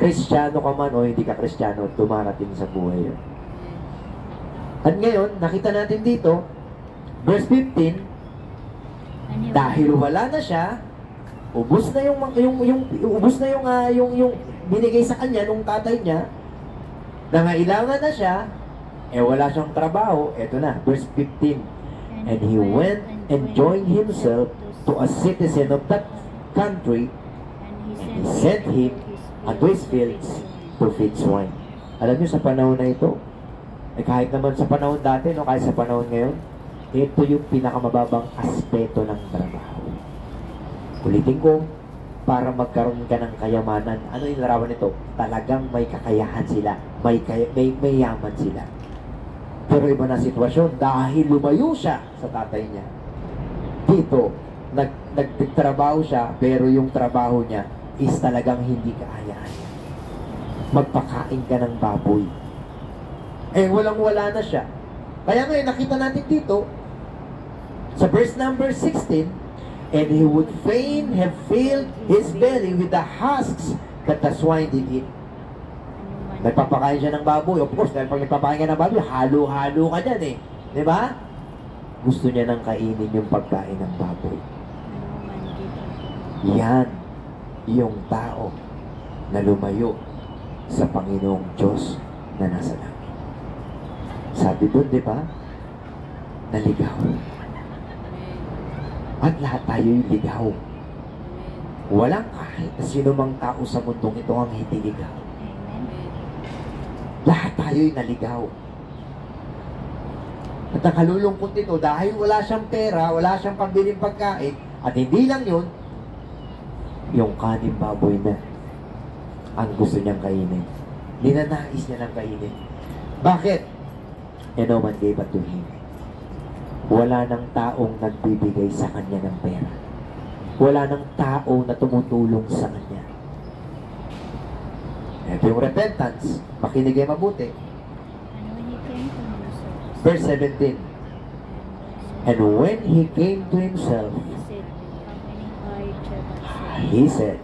Kristiyano ka man o hindi ka Kristiyano, dumarating sa buhay yun. At ngayon, nakita natin dito, verse 15, dahil wala na siya, ubus na yung binigay sa kanya nung tatay niya, nangailangan na siya, wala siyang trabaho. Eto na, verse 15. And he went and joined himself to a citizen of that country, and he sent him unto his fields to feed swine. Alam niyo, sa panahon na ito, kahit naman sa panahon dati, no, kahit sa panahon ngayon, ito yung pinakamababang aspeto ng trabaho. Ulitin ko, para magkaroon ka ng kayamanan, ano yung larawan nito? Talagang may kakayahan sila, may yaman sila. Pero iba na sitwasyon, dahil lumayo siya sa tatay niya. Dito, nagtrabaho siya, pero yung trabaho niya is talagang hindi kaayahan. Magpakain ka ng baboy. Walang-wala na siya. Kaya ngayon, nakita natin dito, sa verse number 16, and he would fain have filled his belly with the husks that the swine did eat. Nagpapakain siya ng baboy. Of course, dahil pag nagpapakain ka ng baboy, halo-halo ka dyan eh. Di ba? Gusto niya nang kainin yung pagkain ng baboy. Yan yung tao na lumayo sa Panginoong Diyos na nasa langit. Sabi doon, di ba? Naligaw. At lahat tayo'y ligaw. Walang kahit na sino mang tao sa mundong ito ang hindi ligaw. Lahat tayo'y naligaw. At nakalulungkot ito dahil wala siyang pera, wala siyang pambiling pagkain, at hindi lang yun, yung kaning baboy na ang gusto niyang kainin. Ninanais niya ng kainin. Bakit? And no man gave it to him. Wala nang taong nagbibigay sa kanya ng pera. Wala nang tao na tumutulong sa kanya. Ito yung repentance. Makinig ay mabuti. Verse 17. And when he came to himself, he said,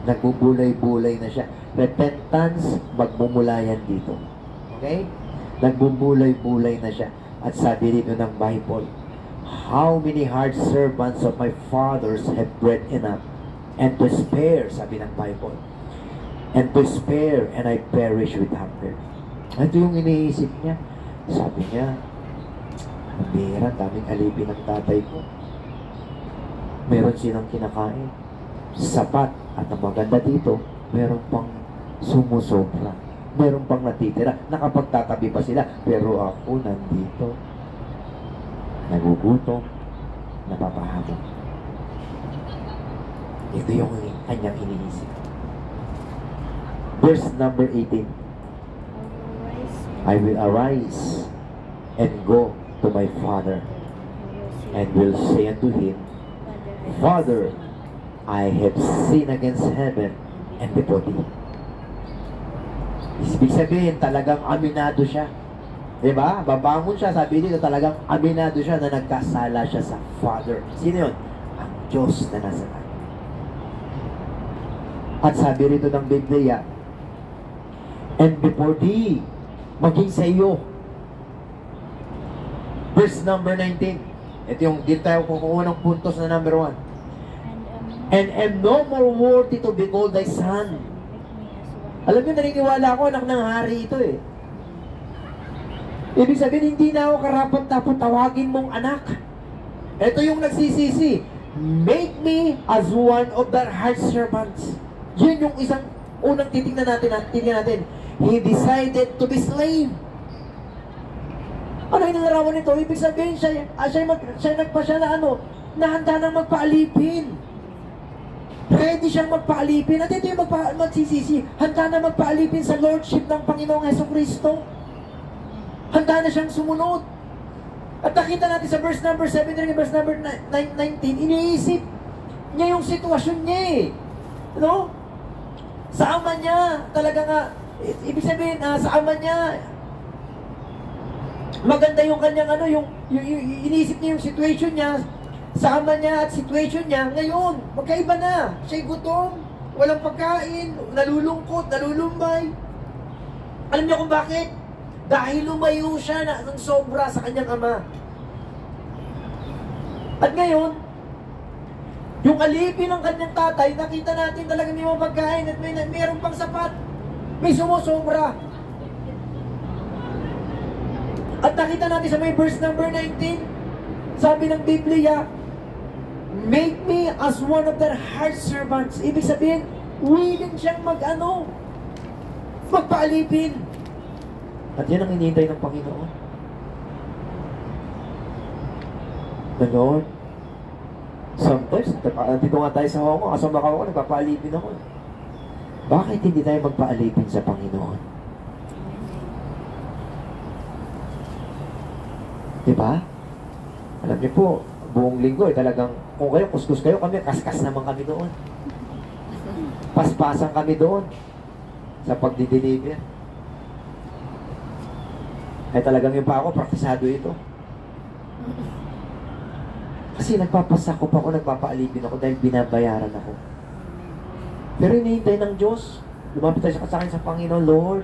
nagbubulay-bulay na siya. Repentance, magmumula yan dito. Okay? Nagbubulay-bulay na siya. At sabi dito ng Bible, how many hard servants of my fathers have bread enough and to spare, sabi ng Bible, and to spare, and I perish with hunger. Ito yung iniisip niya. Sabi niya, mabira, daming alipin ng tatay ko. Meron silang kinakain. Sapat. At ang maganda dito, meron pang sumusobra. Meron pang natitira. Nakapagtatabi pa sila. Pero ako nandito. Nagugutom. Napapahabang. Ito yung kanyang iniisip. Verse number 18. I will arise and go to my father and will say unto him, Father, I have sinned against heaven and before thee. Ibig sabihin, talagang aminado siya. Diba? Babangon siya, sabi dito, talagang aminado siya na nagkasala siya sa Father. Sino yun? Ang Diyos na nasa langit. At sabi rito ng Biblia, and before thee, maging sa iyo. Verse number 19. Ito yung dito tayo kukuha ng puntos na number 1. and am no more worthy to be called thy son. Alam niyo, naniniwala ako, anak ng hari ito eh. Ibig sabihin, hindi na ako karapat-dapat tawagin mong anak. Ito yung nagsisisi. Make me as one of their heart servants. Yun yung isang unang titingnan natin. He decided to be slave. Ano yung nalarawan nito? Ibig sabihin, siya nagpasya na handa nang magpaalipin. Ready siyang magpaalipin. At ito yung magsisisi. Handa na magpaalipin sa Lordship ng Panginoong Jesucristo. Handa na siyang sumunod. At nakita natin sa verse number 7 and verse number 19, iniisip niya yung sitwasyon niya eh. No? Sa ama niya, talaga nga, ibig sabihin, sa ama niya, maganda yung kanyang yung iniisip niya yung situation niya, sa ama niya at situation niya, ngayon, magkaiba na. Siya'y gutom, walang pagkain, nalulungkot, nalulumbay. Alam niyo kung bakit? Dahil lumayo siya ng sobra sa kanyang ama. At ngayon, yung alipin ng kanyang tatay, nakita natin talaga may mga pagkain at mayroon pang sapat. May sumusobra. At nakita natin sa may verse number 19, sabi ng Biblia, make me as one of their heart servants. Ibig sabihin, willing siyang magpaalipin. At yan ang hinihintay ng Panginoon. The Lord, sometimes, dito nga tayo sa Hong Kong, kasama ako, nagpapaalipin ako. Bakit hindi tayo magpaalipin sa Panginoon? Diba? Alam niyo po, buong linggo talagang, kung kayo, kuskus kayo, kami, kaskas naman kami doon. Paspasan kami doon sa pagdideliver. Ay talagang yung pa ako, praktisado ito. Kasi nagpapasakop ako, nagpapaalipin ako dahil binabayaran ako. Pero hinihintay ng Diyos. Lumapit tayo sa akin sa Panginoon, Lord,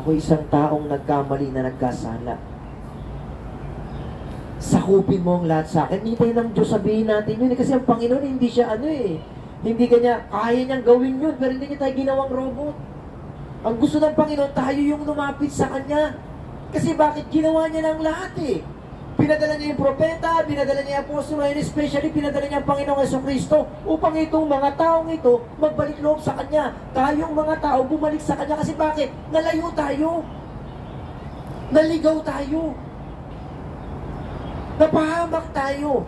ako isang taong nagkamali na nagkasala. Sakupin mo ang lahat sa akin. Hinihintay ng Diyos, sabihin natin yun. Kasi ang Panginoon, hindi siya hindi kaya niyang gawin yun, pero hindi niya tayo ginawang robot. Ang gusto ng Panginoon, tayo yung lumapit sa Kanya. Kasi bakit ginawa niya ng lahat eh? Pinadala niya yung propeta, pinadala niya yung apostol, and especially pinadala niya ang Panginoong Jesucristo upang itong mga taong ito magbalik loob sa Kanya. Tayong mga tao bumalik sa Kanya kasi bakit? Nalayo tayo. Naligaw tayo. Napahamak tayo.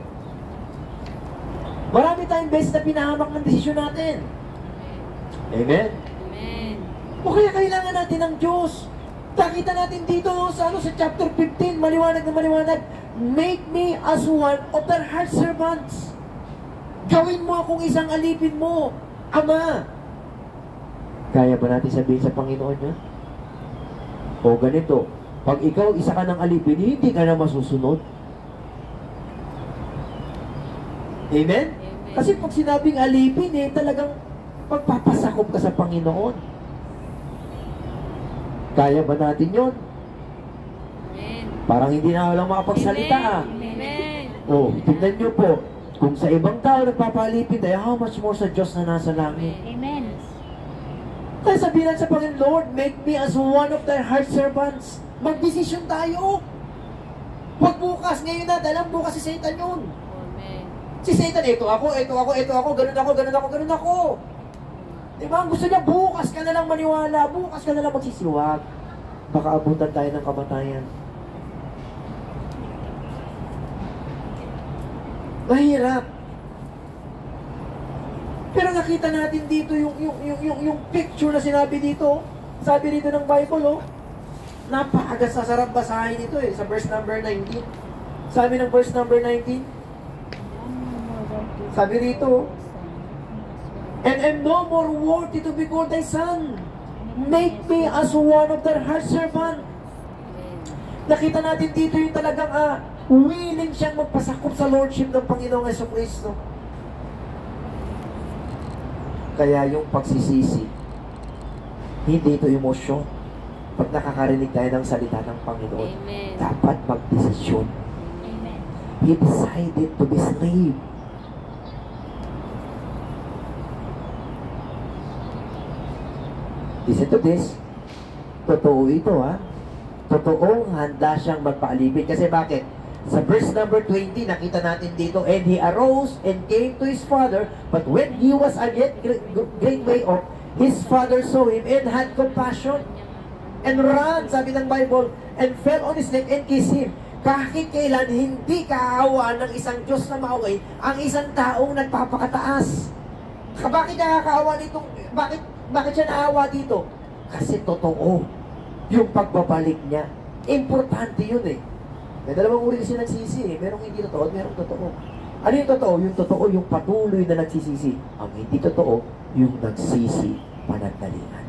Marami tayong beses na pinahamak ng desisyon natin. Amen? Amen. O kaya kailangan natin ng Diyos. Nakita natin dito sa chapter 15, maliwanag na maliwanag, make me as one of their heart servants. Gawin mo akong isang alipin mo, Ama. Kaya ba natin sabihin sa Panginoon yun? O ganito, pag ikaw isa ka ng alipin, hindi ka na masusunod. Amen? Amen. Kasi pag sinabing alipin, talagang pagpapasakop ka sa Panginoon. Kaya ba natin yun? Amen. Parang hindi na walang makapagsalita. Amen. O, tingnan nyo po, kung sa ibang tao nagpapalipin tayo, how much more sa Diyos na nasa langit? Amen. Kaya sabihin sa Panginoon, Lord, make me as one of thy heart servants. Magdesisyon tayo. Huwag bukas, ngayon na, dahil bukas si Satan yun. Amen. Si Satan, ito ako, ganun ako. Diba? Ang gusto niya, bukas ka na lang maniwala, bukas ka na lang magsisiwag. Baka abutan tayo ng kamatayan. Mahirap. Pero nakita natin dito yung picture na sinabi dito. Sabi dito ng Bible, napakagas na sarap basahin ito sa verse number 19. Sabi ng verse number 19, sabi dito, and am no more worthy to be called thy son. Make me as one of their heart servant. Nakita natin dito yung talagang willing siyang magpasakop sa Lordship ng Panginoong Jesucristo. Kaya yung pagsisisi, hindi ito emosyon. Pag nakakarinig tayo ng salita ng Panginoon, Amen. dapat magdesisyon. Amen. He decided to be slave. Listen to this. Totoo ito, ha? Totoong handa siyang magpaalipin. Kasi bakit? Sa verse number 20, nakita natin dito, and he arose and came to his father, but when he was a yet great way off, his father saw him and had compassion and ran, sabi ng Bible, and fell on his neck and kissed him. Kahit kailan hindi kaawa ng isang Diyos na maaway ang isang taong nagpapakataas. Bakit nakakaawa nitong, bakit siya naawa dito? Kasi totoo yung pagbabalik niya. Importante yun eh. May dalawang uri kasi nagsisi eh. Merong hindi totoo at merong totoo. Ano yung totoo? Yung totoo yung patuloy na nagsisisi. Ang hindi totoo, yung nagsisi panandalian.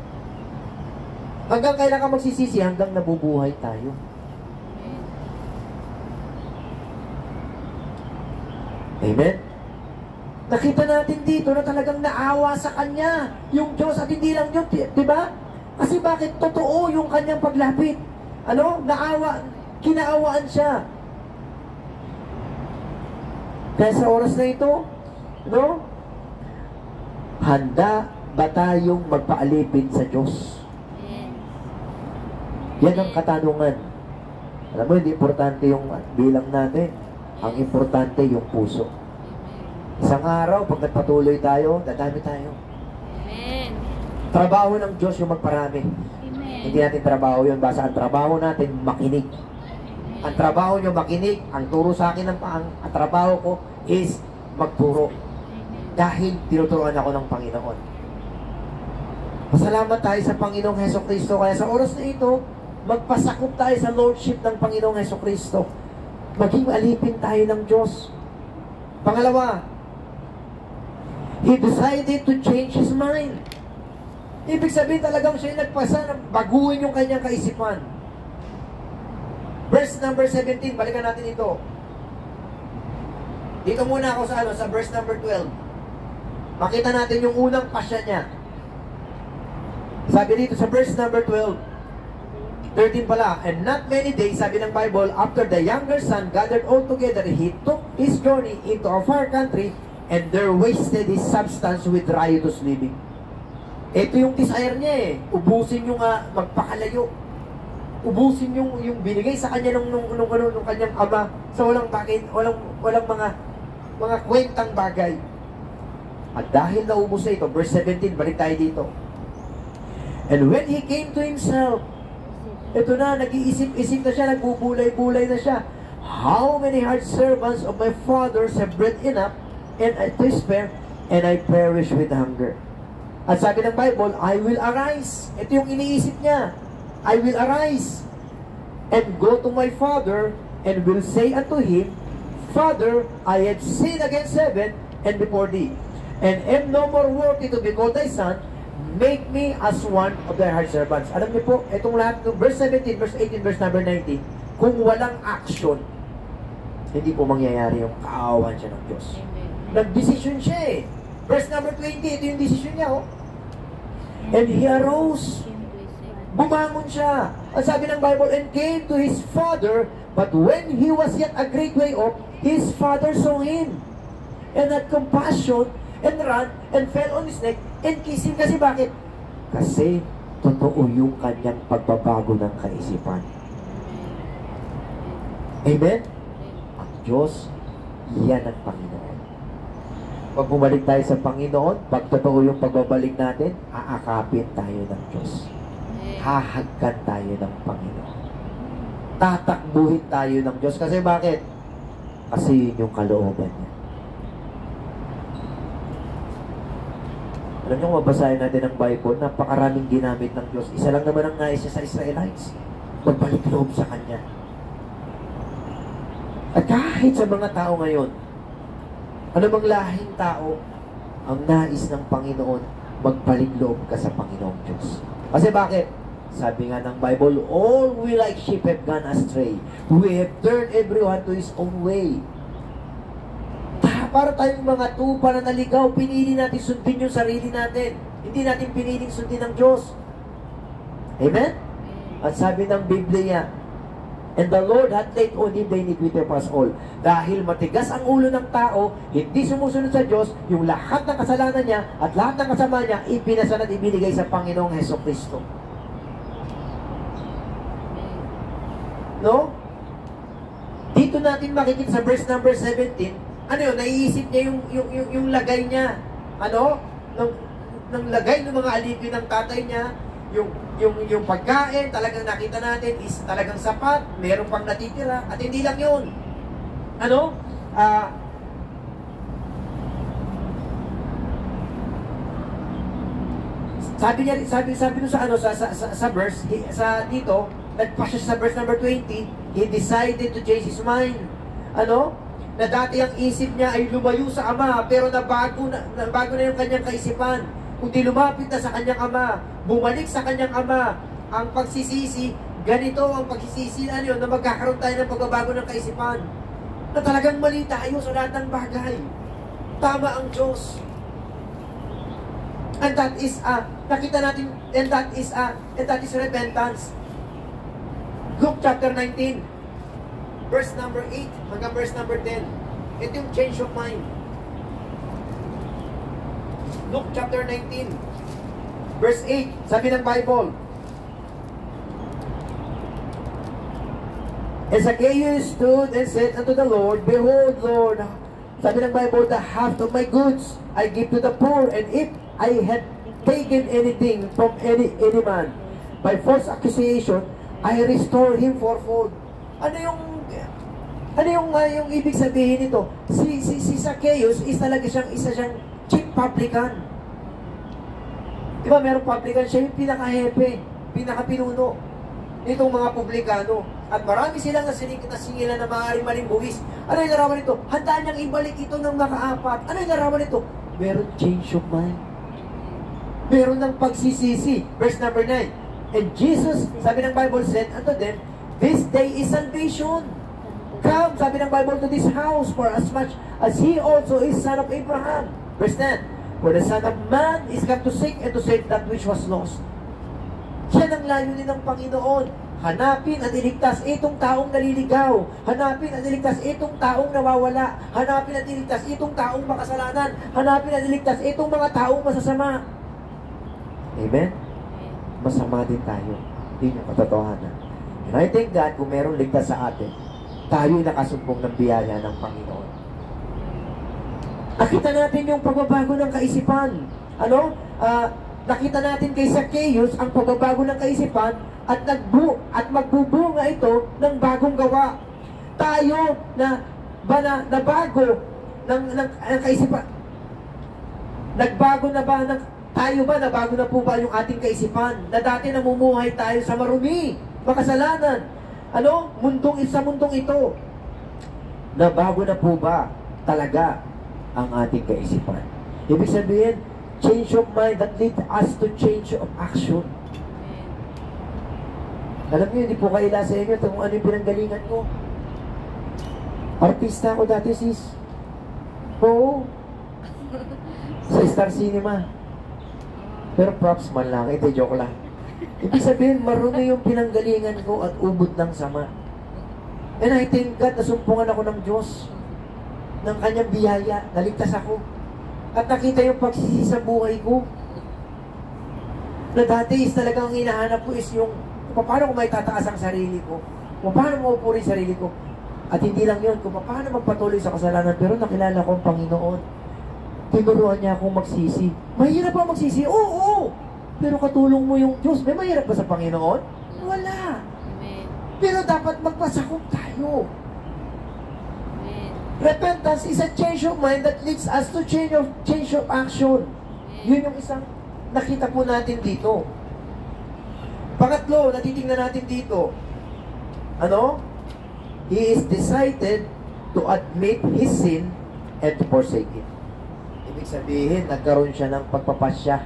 Hanggang kailan ka magsisisi? Hanggang nabubuhay tayo. Amen? Nakita natin dito na talagang naawa sa kanya yung Diyos at hindi lang yun, diba? Kasi bakit totoo yung kanyang paglapit? Ano? Kinaawaan siya. Kaya sa oras na ito, no? Handa ba tayong magpaalipin sa Diyos? Yan ang katanungan. Alam mo, hindi importante yung bilang natin. Ang importante yung puso. Isang araw, pag nagpatuloy tayo, dadami tayo. Amen. Trabaho ng Diyos yung magparami. Amen. Hindi natin trabaho yun. Basta ang trabaho natin, makinig. Ang trabaho nyo makinig, ang turo sa akin ang trabaho ko is magturo. Dahil tinuturuan ako ng Panginoon. Pasalamat tayo sa Panginoong Hesukristo. Kaya sa oras na ito, magpasakop tayo sa Lordship ng Panginoong Hesukristo. Maging alipin tayo ng Diyos. Pangalawa, He decided to change His mind. Ibig sabihin talagang siya nagpasa na baguhin yung kanyang kaisipan. Verse number 17, balikan natin ito. Dito muna ako sa verse number 12. Makita natin yung unang pasya niya. Sabi dito sa verse number 12, 13 pala, and not many days, sabi ng Bible, after the younger son gathered all together, he took his journey into a far country, and there wasted his substance with riotous living. Ito yung desire niya eh. Ubusin yung magpakalayo. Ubusin yung binigay sa kanya nung kanyang ama sa walang bagay, walang mga kwentang bagay. At dahil naubos na ito, verse 17, balik tayo dito. And when he came to himself, ito na, nag-iisip-isip na siya, nagbubulay-bulay na siya. How many hard servants of my fathers have bread enough and to spare, and I perish with hunger. At sabi ng Bible, I will arise. Ito yung iniisip niya. I will arise and go to my father and will say unto him, Father, I have sinned against heaven and before thee, and am no more worthy to be called thy son. Make me as one of thy hired servants. Alam niyo po, itong lahat ng verse 17, verse 18, verse number 19, kung walang action, hindi po mangyayari yung kaawan siya ng Diyos. Nag-decision siya eh. Verse number 20, ito yung decision niya, oh. And he arose. Bumangon siya. Ang sabi ng Bible, and came to his father, but when he was yet a great way off, his father saw him, and had compassion, and ran, and fell on his neck, and kissed him. Kasi bakit? Kasi totoo yung kanyang pagbabago ng kaisipan. Amen? Ang Diyos, yan ang Panginoon. Pag bumalik tayo sa Panginoon, pag totoo yung pagbabalik natin, aakapin tayo ng Diyos. Hahagkan tayo ng Panginoon. Tatakbuhin tayo ng Diyos. Kasi bakit? Kasi yun yung kalooban niya. Alam nyo, mabasahin natin ang Bible, napakaraming ginamit ng Diyos. Isa lang naman ang nais niya sa Israelites. Magbalik loob sa Kanya. At kahit sa mga tao ngayon, ano bang lahing tao, ang nais ng Panginoon, magbalik loob ka sa Panginoong Diyos. Kasi bakit? Sabi nga ng Bible, all we like sheep have gone astray. We have turned everyone to his own way. Para tayong mga tupa na naligaw, pinili natin sundin yung sarili natin. Hindi natin piniling sundin ng Diyos. Amen? At sabi ng Biblia, And the Lord hath laid on him the iniquity of us all. Dahil matigas ang ulo ng tao, hindi sumusunod sa Diyos, yung lahat ng kasalanan niya at lahat ng kasama niya, ipinasan at ibinigay sa Panginoong Hesukristo. No? Dito natin makikita sa verse number 17, ano yun, naiisip niya yung lagay niya, ano, ng lagay ng mga alipin ng tatay niya, yung pagkain, talagang nakita natin is talagang sapat, meron pang natitira, at hindi lang yun. Ano? Sabi niya, sabi doon sa ano, sa verse, sa dito, nagpa siya sa verse number 20, he decided to change his mind. Ano? Na dati ang isip niya ay lumayo sa Ama, pero nabago na yung kanyang kaisipan. Kundi lumapit na sa kanyang Ama, bumalik sa kanyang Ama. Ang pagsisisi, ganito ang pagsisisi, ano yun, na magkakaroon tayo ng pagbabago ng kaisipan. Na talagang mali tayo sa lahat ng bagay. Tama ang Diyos. And that is, nakita natin, and that is repentance. Luke chapter 19, verse number 8, hanggang verse number 10. Ito yung change of mind. Luke chapter 19, verse 8, sabi ng Bible, and Zacchaeus stood and said unto the Lord, Behold, Lord, sabi ng Bible, the half of my goods I give to the poor, and if I had taken anything from any man by false accusation, I restore him fourfold. Ano yung ibig sabihin nito? Si Zacchaeus is talaga isa siyang chief publican. Diba, merong publican, siya yung pinaka-hepe, pinaka-pinuno nitong mga publikano. At marami silang nasingilan na maaaring maling buwis. Ano yung narawan nito? Handaan niyang ibalik ito ng makaapat. Ano yung narawan nito? Meron change of mind. Meron ng pagsisisi. Verse number 9. And Jesus, sabi ng Bible, said unto them, this day is salvation. Come, sabi ng Bible, to this house, for as much as he also is son of Abraham. Verse 10. For the Son of Man is come to seek and to save that which was lost. Yan ang layunin ng Panginoon. Hanapin at iligtas itong taong naliligaw. Hanapin at iligtas itong taong nawawala. Hanapin at iligtas itong taong makasalanan. Hanapin at iligtas itong mga taong masasama. Amen? Masama din tayo. Hindi yung katotohanan. And I thank God kung merong ligtas sa atin, tayo'y nakasumpong ng biyaya ng Panginoon. Nakita natin yung pagbabago ng kaisipan. Ano? Nakita natin kay Zacchaeus ang pagbabago ng kaisipan at magbubunga ito ng bagong gawa. Tayo na bago ng kaisipan. Nagbago na ba tayo ba? Nabago na po ba yung ating kaisipan? Na dati namumuhay tayo sa marumi, makasalanan. Ano? Sa mundong ito. Nabago na po ba talaga ang ating kaisipan? Ibig sabihin, change of mind that lead us to change of action. Alam niyo, hindi po kaila sa inyo kung ano yung pinanggalingan ko. Artista ako dati, sis. Oo. Sa Star Cinema. Pero props man lang, ito joke lang. Ibig sabihin, marunong yung pinanggalingan ko at ubod ng sama. And I thank God, nasumpungan ako ng Diyos, ng kanyang biyaya, naligtas ako. At nakita yung pagsisi sa buhay ko. Na dati is talagang hinahanap ko is yung paano ko may tataas ang sarili ko, kung paano maupuri ang sarili ko. At hindi lang yun, kung paano magpatuloy sa kasalanan. Pero nakilala ko ang Panginoon. Tinuruan niya akong magsisi. Mahirap ba magsisi? Oo! Pero katulong mo yung Diyos. May mahirap ba sa Panginoon? Wala. Amen. Pero dapat magpasakop tayo. Amen. Repentance is a change of mind that leads us to change of action. Yun yung isang nakita po natin dito. Pangatlo, natitingnan natin dito. Ano? He is decided to admit his sin and to forsake it. Ibig sabihin, nagkaroon siya ng pagpapasya.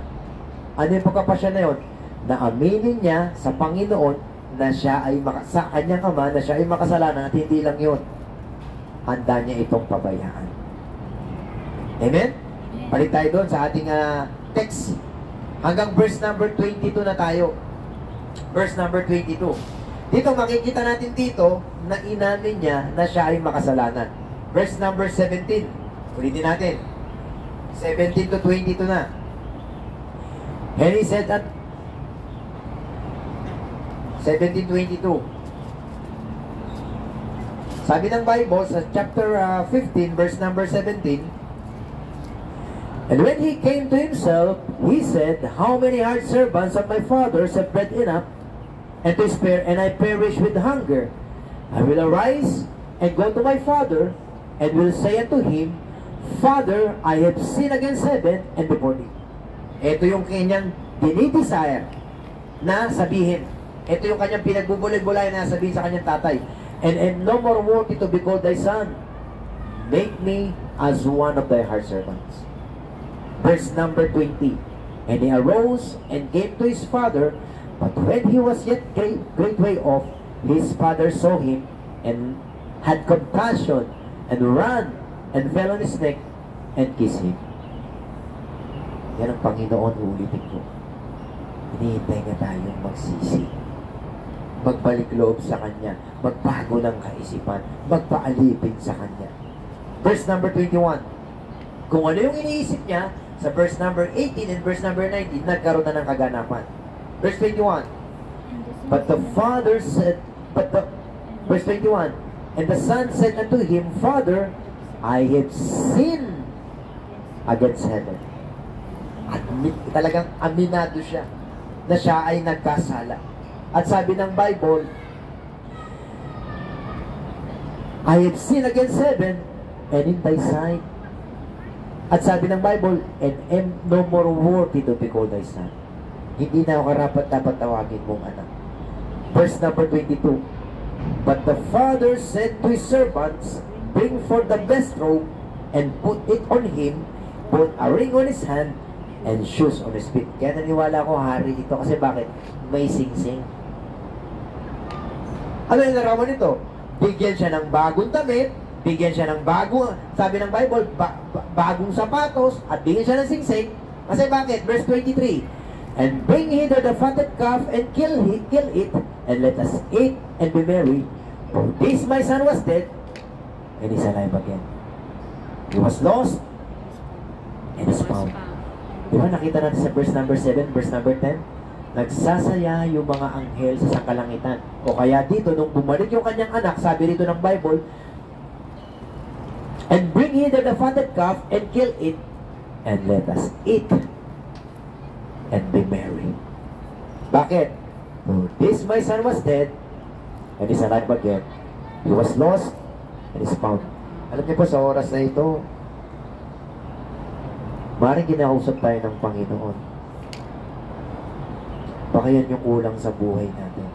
Ano yung pagpapasya na yun? Na aminin niya sa Panginoon na siya ay sa kanyang ama, na siya ay makasalanan at hindi lang yun. Handa niya itong pabayaan. Amen? Balik tayo doon sa ating text. Hanggang verse number 22 na tayo. Verse number 22. Dito, makikita natin dito na inamin niya na siya ay makasalanan. Verse number 17. Ulitin natin. 17 to 22 na. And he said at 17:22. Sabi ng Bible sa chapter 15 verse number 17, and when he came to himself, he said, how many hard servants of my father's have bread enough and to spare, and I perish with hunger. I will arise and go to my father, and will say unto him, Father, I have sinned against heaven and before thee. Ito yung kanyang dinidesire na sabihin. Ito yung kanyang pinagbubulig-bulay na sabihin sa kanyang tatay. And am no more worthy to be called thy son. Make me as one of thy hard servants. Verse number 20. And he arose and came to his father, but when he was yet great way off, his father saw him and had compassion and ran and fell on his neck and kissed him. Yan ang Panginoon, ulitin ko. Hinihintay na tayong magsisi. Magbalik loob sa Kanya. Magbago ng kaisipan. Magpaalipin sa Kanya. Verse number 21. Kung ano yung iniisip niya, sa verse number 18 and verse number 19, nagkaroon na ng kaganapan. Verse 21. But the father said, verse 21, and the son said unto him, Father, I have sinned against heaven. Talagang aminado siya na siya ay nagkasala. At sabi ng Bible, I have sinned against heaven and in thy sight. At sabi ng Bible, and am no more worthy to be called thy son. Hindi na ako karapat-dapat tawagin mong anak. Verse number 22. But the father said to his servants, bring forth the best robe and put it on him, put a ring on his hand, and shoes on his feet. Kaya naniwala ko hari ito. Kasi bakit? May sing-sing. Ano yung naraman nito? Bigyan siya ng bagong damit, bigyan siya ng bagong, sabi ng Bible, bagong sapatos, at bigyan siya ng sing-sing. Kasi bakit? Verse 23. And bring hither the fatted calf and kill it, and let us eat and be merry. For this my son was dead, and is alive again. He was lost, and is found. Di ba nakita natin sa verse number 7, verse number 10? Nagsasaya yung mga anghel sa sangkalangitan. O kaya dito, nung bumalik yung kanyang anak, sabi rito ng Bible, and bring hither the fatted calf and kill it, and let us eat and be merry. Bakit? For this my son was dead, and is alive again. He was lost, and is found. Alam niyo po, sa oras na ito, maaaring kinausap tayo ng Panginoon. Baka yan yung kulang sa buhay natin.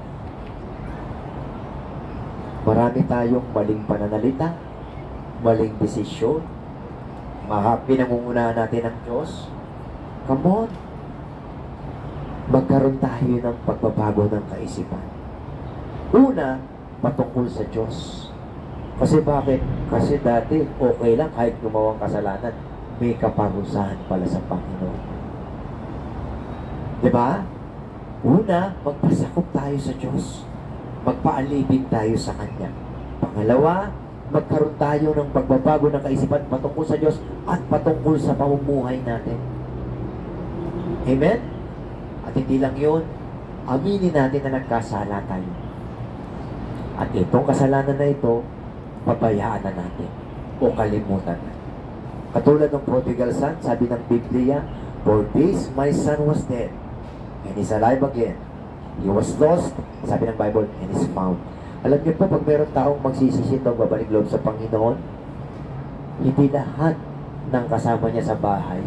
Marami tayong maling pananalita, maling desisyon, pinangungunahan natin ng Diyos. Come on! Magkaroon tayo ng pagbabago ng kaisipan. Una, patungkol sa Diyos. Kasi bakit? Kasi dati, okay lang kahit gumawang kasalanan, may kaparusahan pala sa Panginoon. Diba? Una, magpasakop tayo sa Diyos. Magpaalipin tayo sa Kanya. Pangalawa, magkaroon tayo ng pagbabago ng kaisipan patungkol sa Diyos at patungkol sa pamumuhay natin. Amen? At hindi lang yun, aminin natin na nagkasala tayo. At itong kasalanan na ito, pabayaan na natin o kalimutan na. Katulad ng prodigal son, sabi ng Biblia, for this my son was dead, and is alive again. He was lost, sabi ng Bible, and is found. Alam niyo po, pag meron taong magsisisi ito, babalik loob sa Panginoon, hindi lahat ng kasama niya sa bahay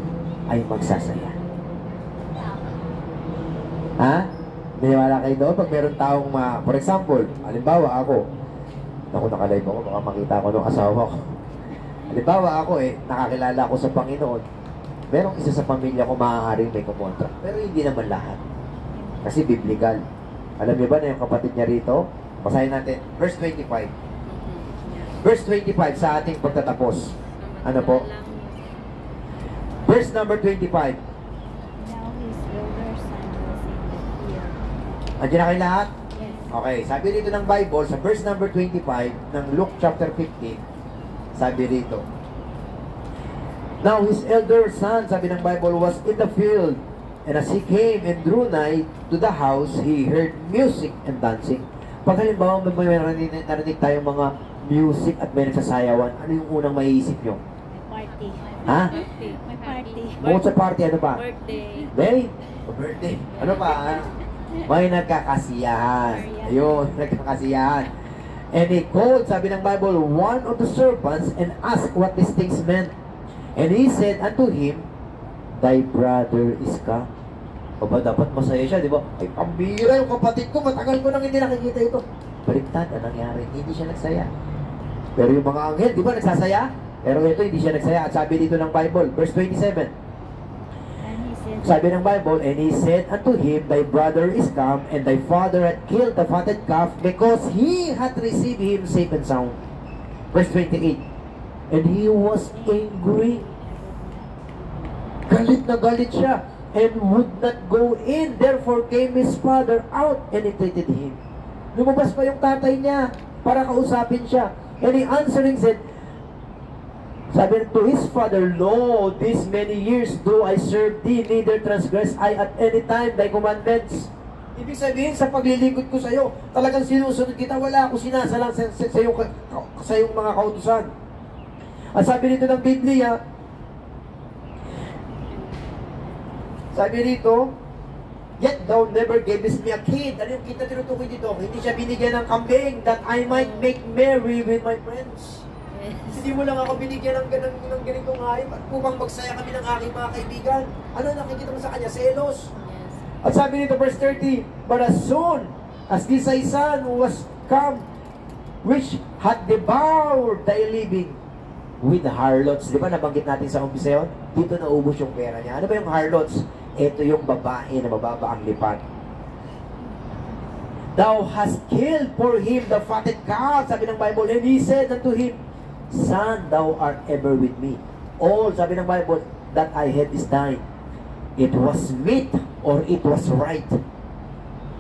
ay magsasaya. Ha? Naniwala kayo doon? Pag meron taong, for example, halimbawa ako, nakalive ako, baka makita ko ng asawa ko. Halimbawa ako nakakilala ako sa Panginoon. Merong isa sa pamilya ko maaaring may kumontra. Pero hindi naman lahat. Kasi biblical. Alam niyo ba na yung kapatid niya rito? Basahin natin. Verse 25. Verse 25 sa ating pagtatapos. Ano po? Verse number 25. Now his elder son was in the field. Andiyan na kayo lahat? Yes. Okay, sabi rito ng Bible, sa verse number 25 ng Luke chapter 15, sabi rito, now his elder son, sabi ng Bible, was in the field, and as he came and drew nigh to the house, he heard music and dancing. Pag halimbawa may narinig tayong mga music at may nagsasayawan, ano yung unang maiisip nyo? Party. Ha? Birthday. May party. Bukod sa party, ano pa? Birthday. Day? Birthday. Ano pa? May nagkakasiyahan. Ayun, nagkakasiyahan. And he called, sabi ng Bible, one of the servants and asked what these things meant. And he said unto him, thy brother is come. O ba, dapat masaya siya, di ba? Ay, pambira yung kapatid ko, matagal ko nang hindi nakikita ito. Baliktad, anong nangyari? Hindi siya nagsaya. Pero yung mga anghel, di ba, nagsasaya? Pero ito, hindi siya nagsaya. At sabi dito ng Bible, verse 27, And he said, sabi ng Bible, and he said unto him, thy brother is come, and thy father hath killed the fatted calf, because he hath received him safe and sound. Verse 28, and he was angry. Galit na galit siya, and would not go in. Therefore came his father out, and entreated him. Lumabas pa yung tatay niya, para kausapin siya. And he answering said, sabi to his father, lo, these many years do I serve thee, neither transgress I at any time thy commandments. Ibig sabihin, sa paglilingkod ko sa iyo, talagang sinusunod kita, wala akong sinasalang sa iyong mga kautusan. At sabi dito ng Biblia, sabi dito, yet thou never gavest me a kid. Ano yung kita tinutukoy dito? Hindi siya binigyan ng kambing, that I might make merry with my friends. Hindi mo lang ako binigyan ng ganitong hayop at upang magsaya kami ng aking mga kaibigan. Ano nakikita mo sa kanya? Selos. At sabi nito verse 30, but as soon as this thy son was come, which had devoured thy living with harlots. Di ba nabanggit natin sa umpisa yun? Dito naubos yung pera niya. Ano ba yung harlots? Ito yung babae na mababa ang lipat. Thou hast killed for him the fatted calf, sabi ng Bible, and he said unto him, son, thou art ever with me. All, sabi ng Bible, that I had is thine. It was meet, or it was right,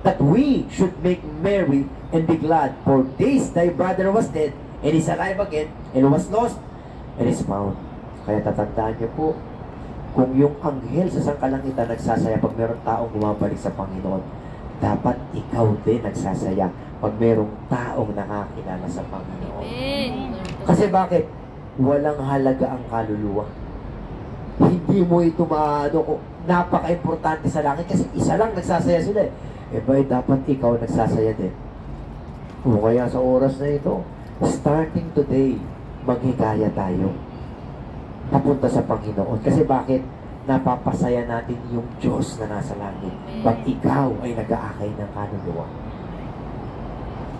that we should make merry and be glad. For this thy brother was dead, and is alive again, and was lost, and is found. Kaya tatandaan niyo po, kung yung anghel sa sangkalangitan nagsasaya pag mayroong taong bumabalik sa Panginoon, dapat ikaw din nagsasaya pag mayroong taong nakakilala sa Panginoon. Amen. Kasi bakit? Walang halaga ang kaluluwa. Hindi mo ito napaka-importante sa langit kasi isa lang nagsasaya sila eh. Eh ba, dapat ikaw nagsasaya din. O kaya sa oras na ito, starting today, maghikaya tayo papunta sa Panginoon. Kasi bakit? Napapasaya natin yung Diyos na nasa langit pag ikaw ay nag-aakay ng kaluluwa.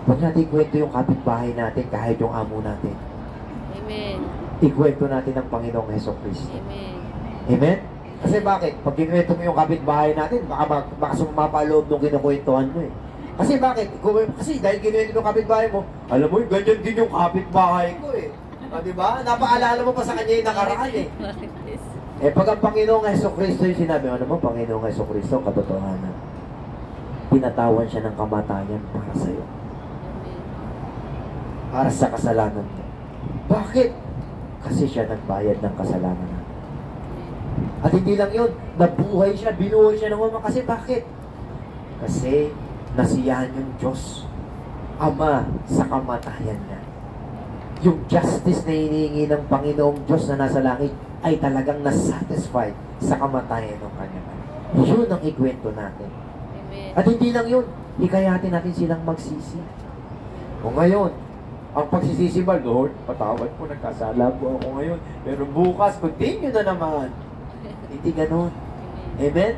Huwag natin kwento yung kapitbahay natin kahit yung amo natin. Amen. Ikwento natin ang Panginoong Hesukristo. Amen. Amen? Kasi bakit? Pag kinuwento mo yung kapitbahay natin, baka sumapaloob nung kinukwentuhan mo eh. Kasi bakit? Kasi dahil kinuwento yung kapitbahay mo, alam mo, ganyan din yung kapitbahay ko eh. Diba? Napaalala mo pa sa kanya yung nakaraan eh. Eh pag ang Panginoong Hesukristo yung sinabi, ano mo, Panginoong Hesukristo, katotohanan. Pinatawan siya ng kamatayan para sa'yo. Para sa kasalanan mo. Bakit? Kasi siya nagbayad ng kasalanan natin. At hindi lang yun, nabuhay siya, binuhay siya ng Ama. Kasi bakit? Kasi nasiyahan yung Diyos, Ama, sa kamatayan niya. Yung justice na hinihingi ng Panginoong Diyos na nasa langit ay talagang nasatisfied sa kamatayan ng kanyang anak. Yun ang ikwento natin. Amen. At hindi lang yun, hikayatin natin silang magsisi. O ngayon, ang pagsisisi ba, Lord, patawad po, nagkasala po ako ngayon. Pero bukas, continue na naman. Hindi ganun. Amen?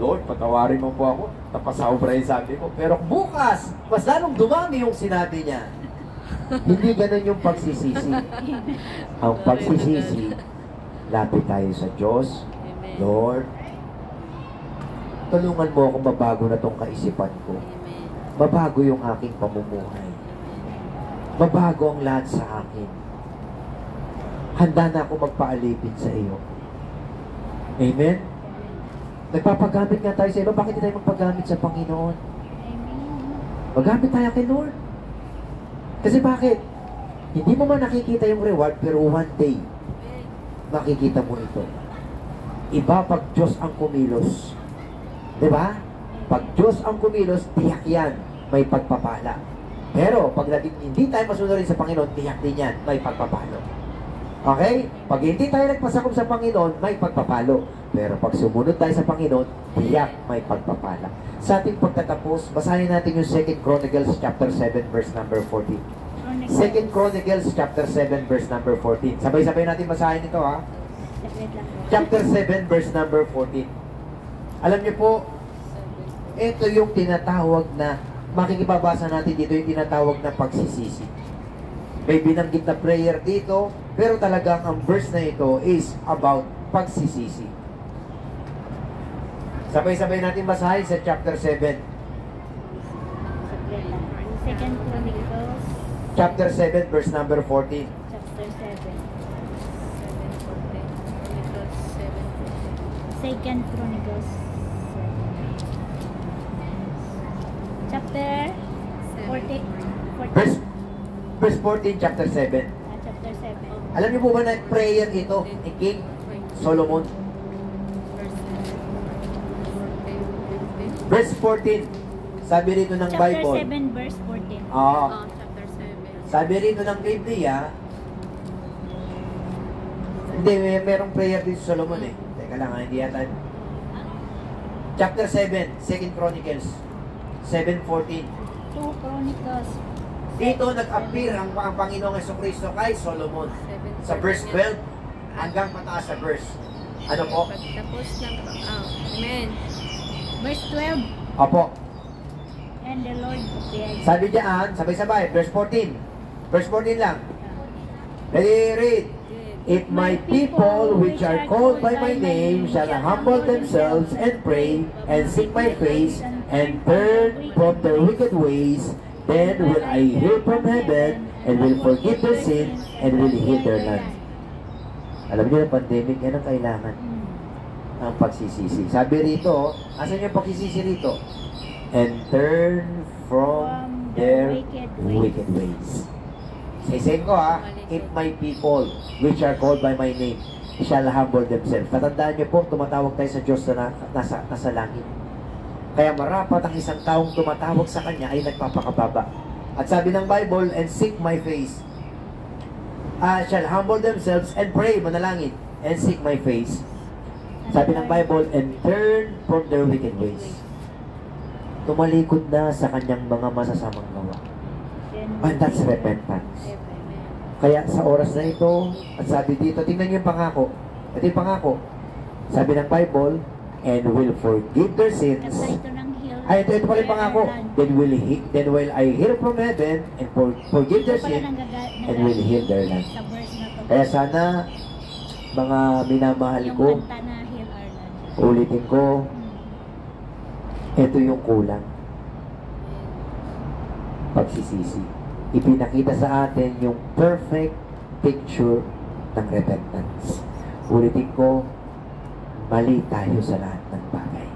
Lord, patawarin mo po ako. Napasobra yung sabi ko. Pero bukas, mas lalong dumami yung sinabi niya. Hindi ganun yung pagsisisi. Ang pagsisisi, lapit tayo sa Diyos. Amen. Lord, tulungan mo akong mabago na tong kaisipan ko. Amen. Mabago yung aking pamumuhay. Mabago ang lahat sa akin. Handa na ako magpaalipin sa iyo. Amen? Nagpapagamit nga tayo sa iba. Bakit tayo magpagamit sa Panginoon? Magamit tayo kay Lord. Kasi bakit? Hindi mo man nakikita yung reward, pero one day, makikita mo ito. Iba pag Diyos ang kumilos. Diba? Pag Diyos ang kumilos, tiyak yan, may pagpapala. Pero pag hindi tayo masunurin sa Panginoon, tiyak din yan, may pagpapalo. Okay? Pag hindi tayo nagpasakop sa Panginoon, may pagpapalo. Pero pag sumunod tayo sa Panginoon, tiyak may pagpapala. Sa ating pagtatapos, basahin natin yung 2 Chronicles chapter 7 verse number 14. 2 Chronicles chapter 7 verse number 14. Sabay-sabay natin basahin ito, ha? Chapter 7 verse number 14. Alam niyo po, ito yung tinatawag na, makikibabasa natin dito yung tinatawag na pagsisisi. May binanggit na prayer dito, pero talagang ang verse na ito is about pagsisisi. Sabay-sabay natin basahin sa chapter 7. Second Chronicles, Chapter 7 verse number 14. chapter 7. Second Chronicles, chapter 40. Verse 14, chapter 7. Chapter 7. Alam niyo po ba na prayer ito ni King Solomon? Verse 14. Sabi rito ng Chapter Bible. 7, verse 14. Oo. Chapter 7. Sabi rito ng Biblia, hindi, merong prayer dito sa Solomon eh. Teka lang, hindi yata. Chapter 7, 2 Chronicles, 7:14. 2 Chronicles. Dito nag-appear ang Panginoong Jesucristo kay Solomon. Sa verse 12 hanggang pataas sa verse. Ano po? Pagtapos ng... Amen. Verse 12. Opo. And the Lord appeared. Sabi diyan, sabay-sabay, verse 14. Verse 14 lang. Ready, read. If my people which are called by my name shall humble themselves and pray and seek my face and turn from their wicked ways, then will I hear from heaven and will forgive their sin and will heal their land. Alam niyo, yung pandemic, yan ang kailangan. Ang pagsisisi. Sabi rito, asan yung pagsisisi rito? And turn from their wicked ways. Isayin ko, ha, if my people which are called by my name shall humble themselves. Tatandaan niyo po, tumatawag tayo sa Diyos na nasa langit. Kaya marapat ang isang taong tumatawag sa Kanya ay nagpapakababa. At sabi ng Bible, and seek my face. Shall humble themselves and pray, manalangin, and seek my face. Sabi ng Bible, and turn from their wicked ways. Tumalikod na sa kanyang mga masasamang gawa. And that's repentance. Kaya sa oras na ito, at sabi dito, tingnan niyo yung pangako. Ito yung pangako. Sabi ng Bible, and will forgive their sins. Ay, ito pala yung pangako. Then will I hear from heaven and forgive their sins and will heal their land. Kaya sana, mga minamahal ko, ulitin ko, ito yung kulang. Pagsisisi. Ipinakita sa atin yung perfect picture ng repentance. Ulitin ko, mali tayo sa lahat ng bagay.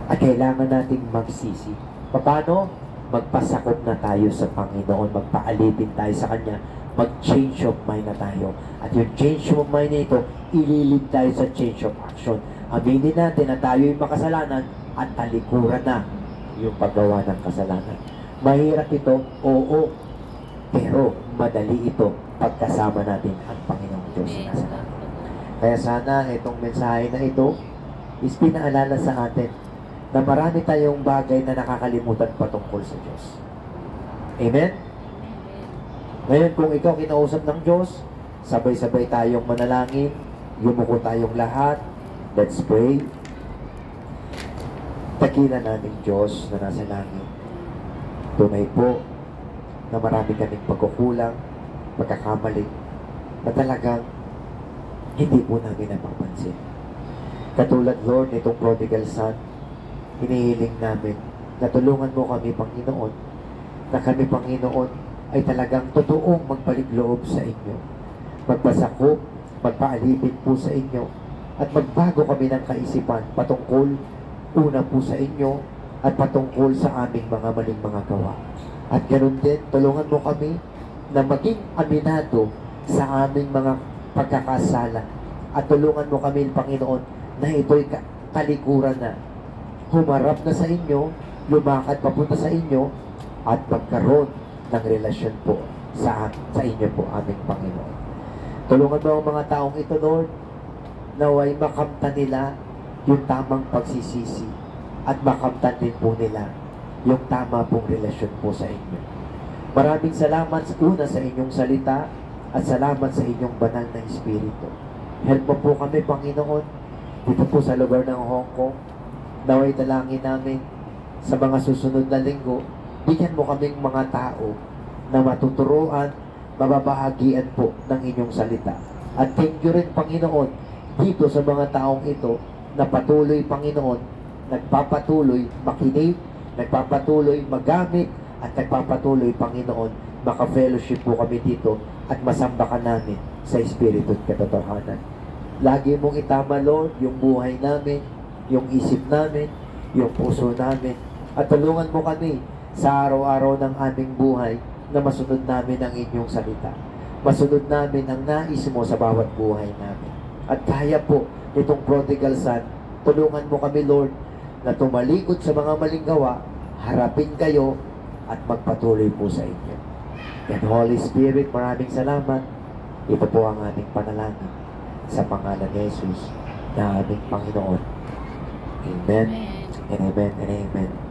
At kailangan nating magsisi. Paano? Magpasakop na tayo sa Panginoon, magpaalipin tayo sa Kanya, mag-change of mind na tayo. At yung change of mind na ito, ililid tayo sa change of action. Aminin natin na tayo yung makasalanan at talikuran na yung paggawa ng kasalanan. Mahirap ito, oo, pero madali ito pagkasama natin ang Panginoong Diyos na nasa langit. Kaya sana itong mensahe na ito is pinaalala sa atin na marami tayong bagay na nakakalimutan patungkol sa Diyos. Amen? Ngayon, kung ikaw kinausap ng Diyos, sabay-sabay tayong manalangin, yumuko tayong lahat, let's pray. Dakilan natin Diyos na nasa langit. Tunay po na marami kaming pagkukulang, pagkakamali, na talagang hindi po namin napapansin. Katulad, Lord, nitong prodigal son, hinihiling namin na tulungan mo kami, Panginoon, na kami, Panginoon, ay talagang totoong magbalik loob sa inyo. Magpasakop, magpaalipin po sa inyo, at magbago kami ng kaisipan patungkol una po sa inyo, at patungkol sa aming mga maling mga gawa. At ganoon din, tulungan mo kami na maging aminado sa aming mga pagkakasala. At tulungan mo kami, Panginoon, na ito'y kalikuran na. Humarap na sa inyo, lumakad papunta sa inyo, at magkaroon ng relasyon po sa inyo po, aming Panginoon. Tulungan mo ang mga taong ito, Lord, naway makamtan nila yung tamang pagsisisi at makamtan din po nila yung tama pong relasyon po sa inyo. Maraming salamat una sa inyong salita at salamat sa inyong banal na Espiritu. Help mo po kami, Panginoon, dito po sa lugar ng Hong Kong. Naway dalangin namin sa mga susunod na linggo, bigyan mo kaming mga tao na matuturuan, mababahagian po ng inyong salita. At thank you rin, Panginoon, dito sa mga taong ito na patuloy, Panginoon, nagpapatuloy makinig, nagpapatuloy magamit, at nagpapatuloy, Panginoon, maka-fellowship po kami dito at masamba ka namin sa Espiritu at katotohanan. Lagi mong itama, Lord, yung buhay namin, yung isip namin, yung puso namin, at tulungan mo kami sa araw-araw ng aming buhay na masunod namin ang inyong salita. Masunod namin ang nais mo sa bawat buhay namin. At kaya po nitong prodigal son, tulungan mo kami, Lord, na tumalikod sa mga maling gawa, harapin kayo, at magpatuloy po sa inyo. And Holy Spirit, maraming salamat. Ito po ang aming panalangin sa pangalan ni Jesus na aming Panginoon. Amen. And amen and amen.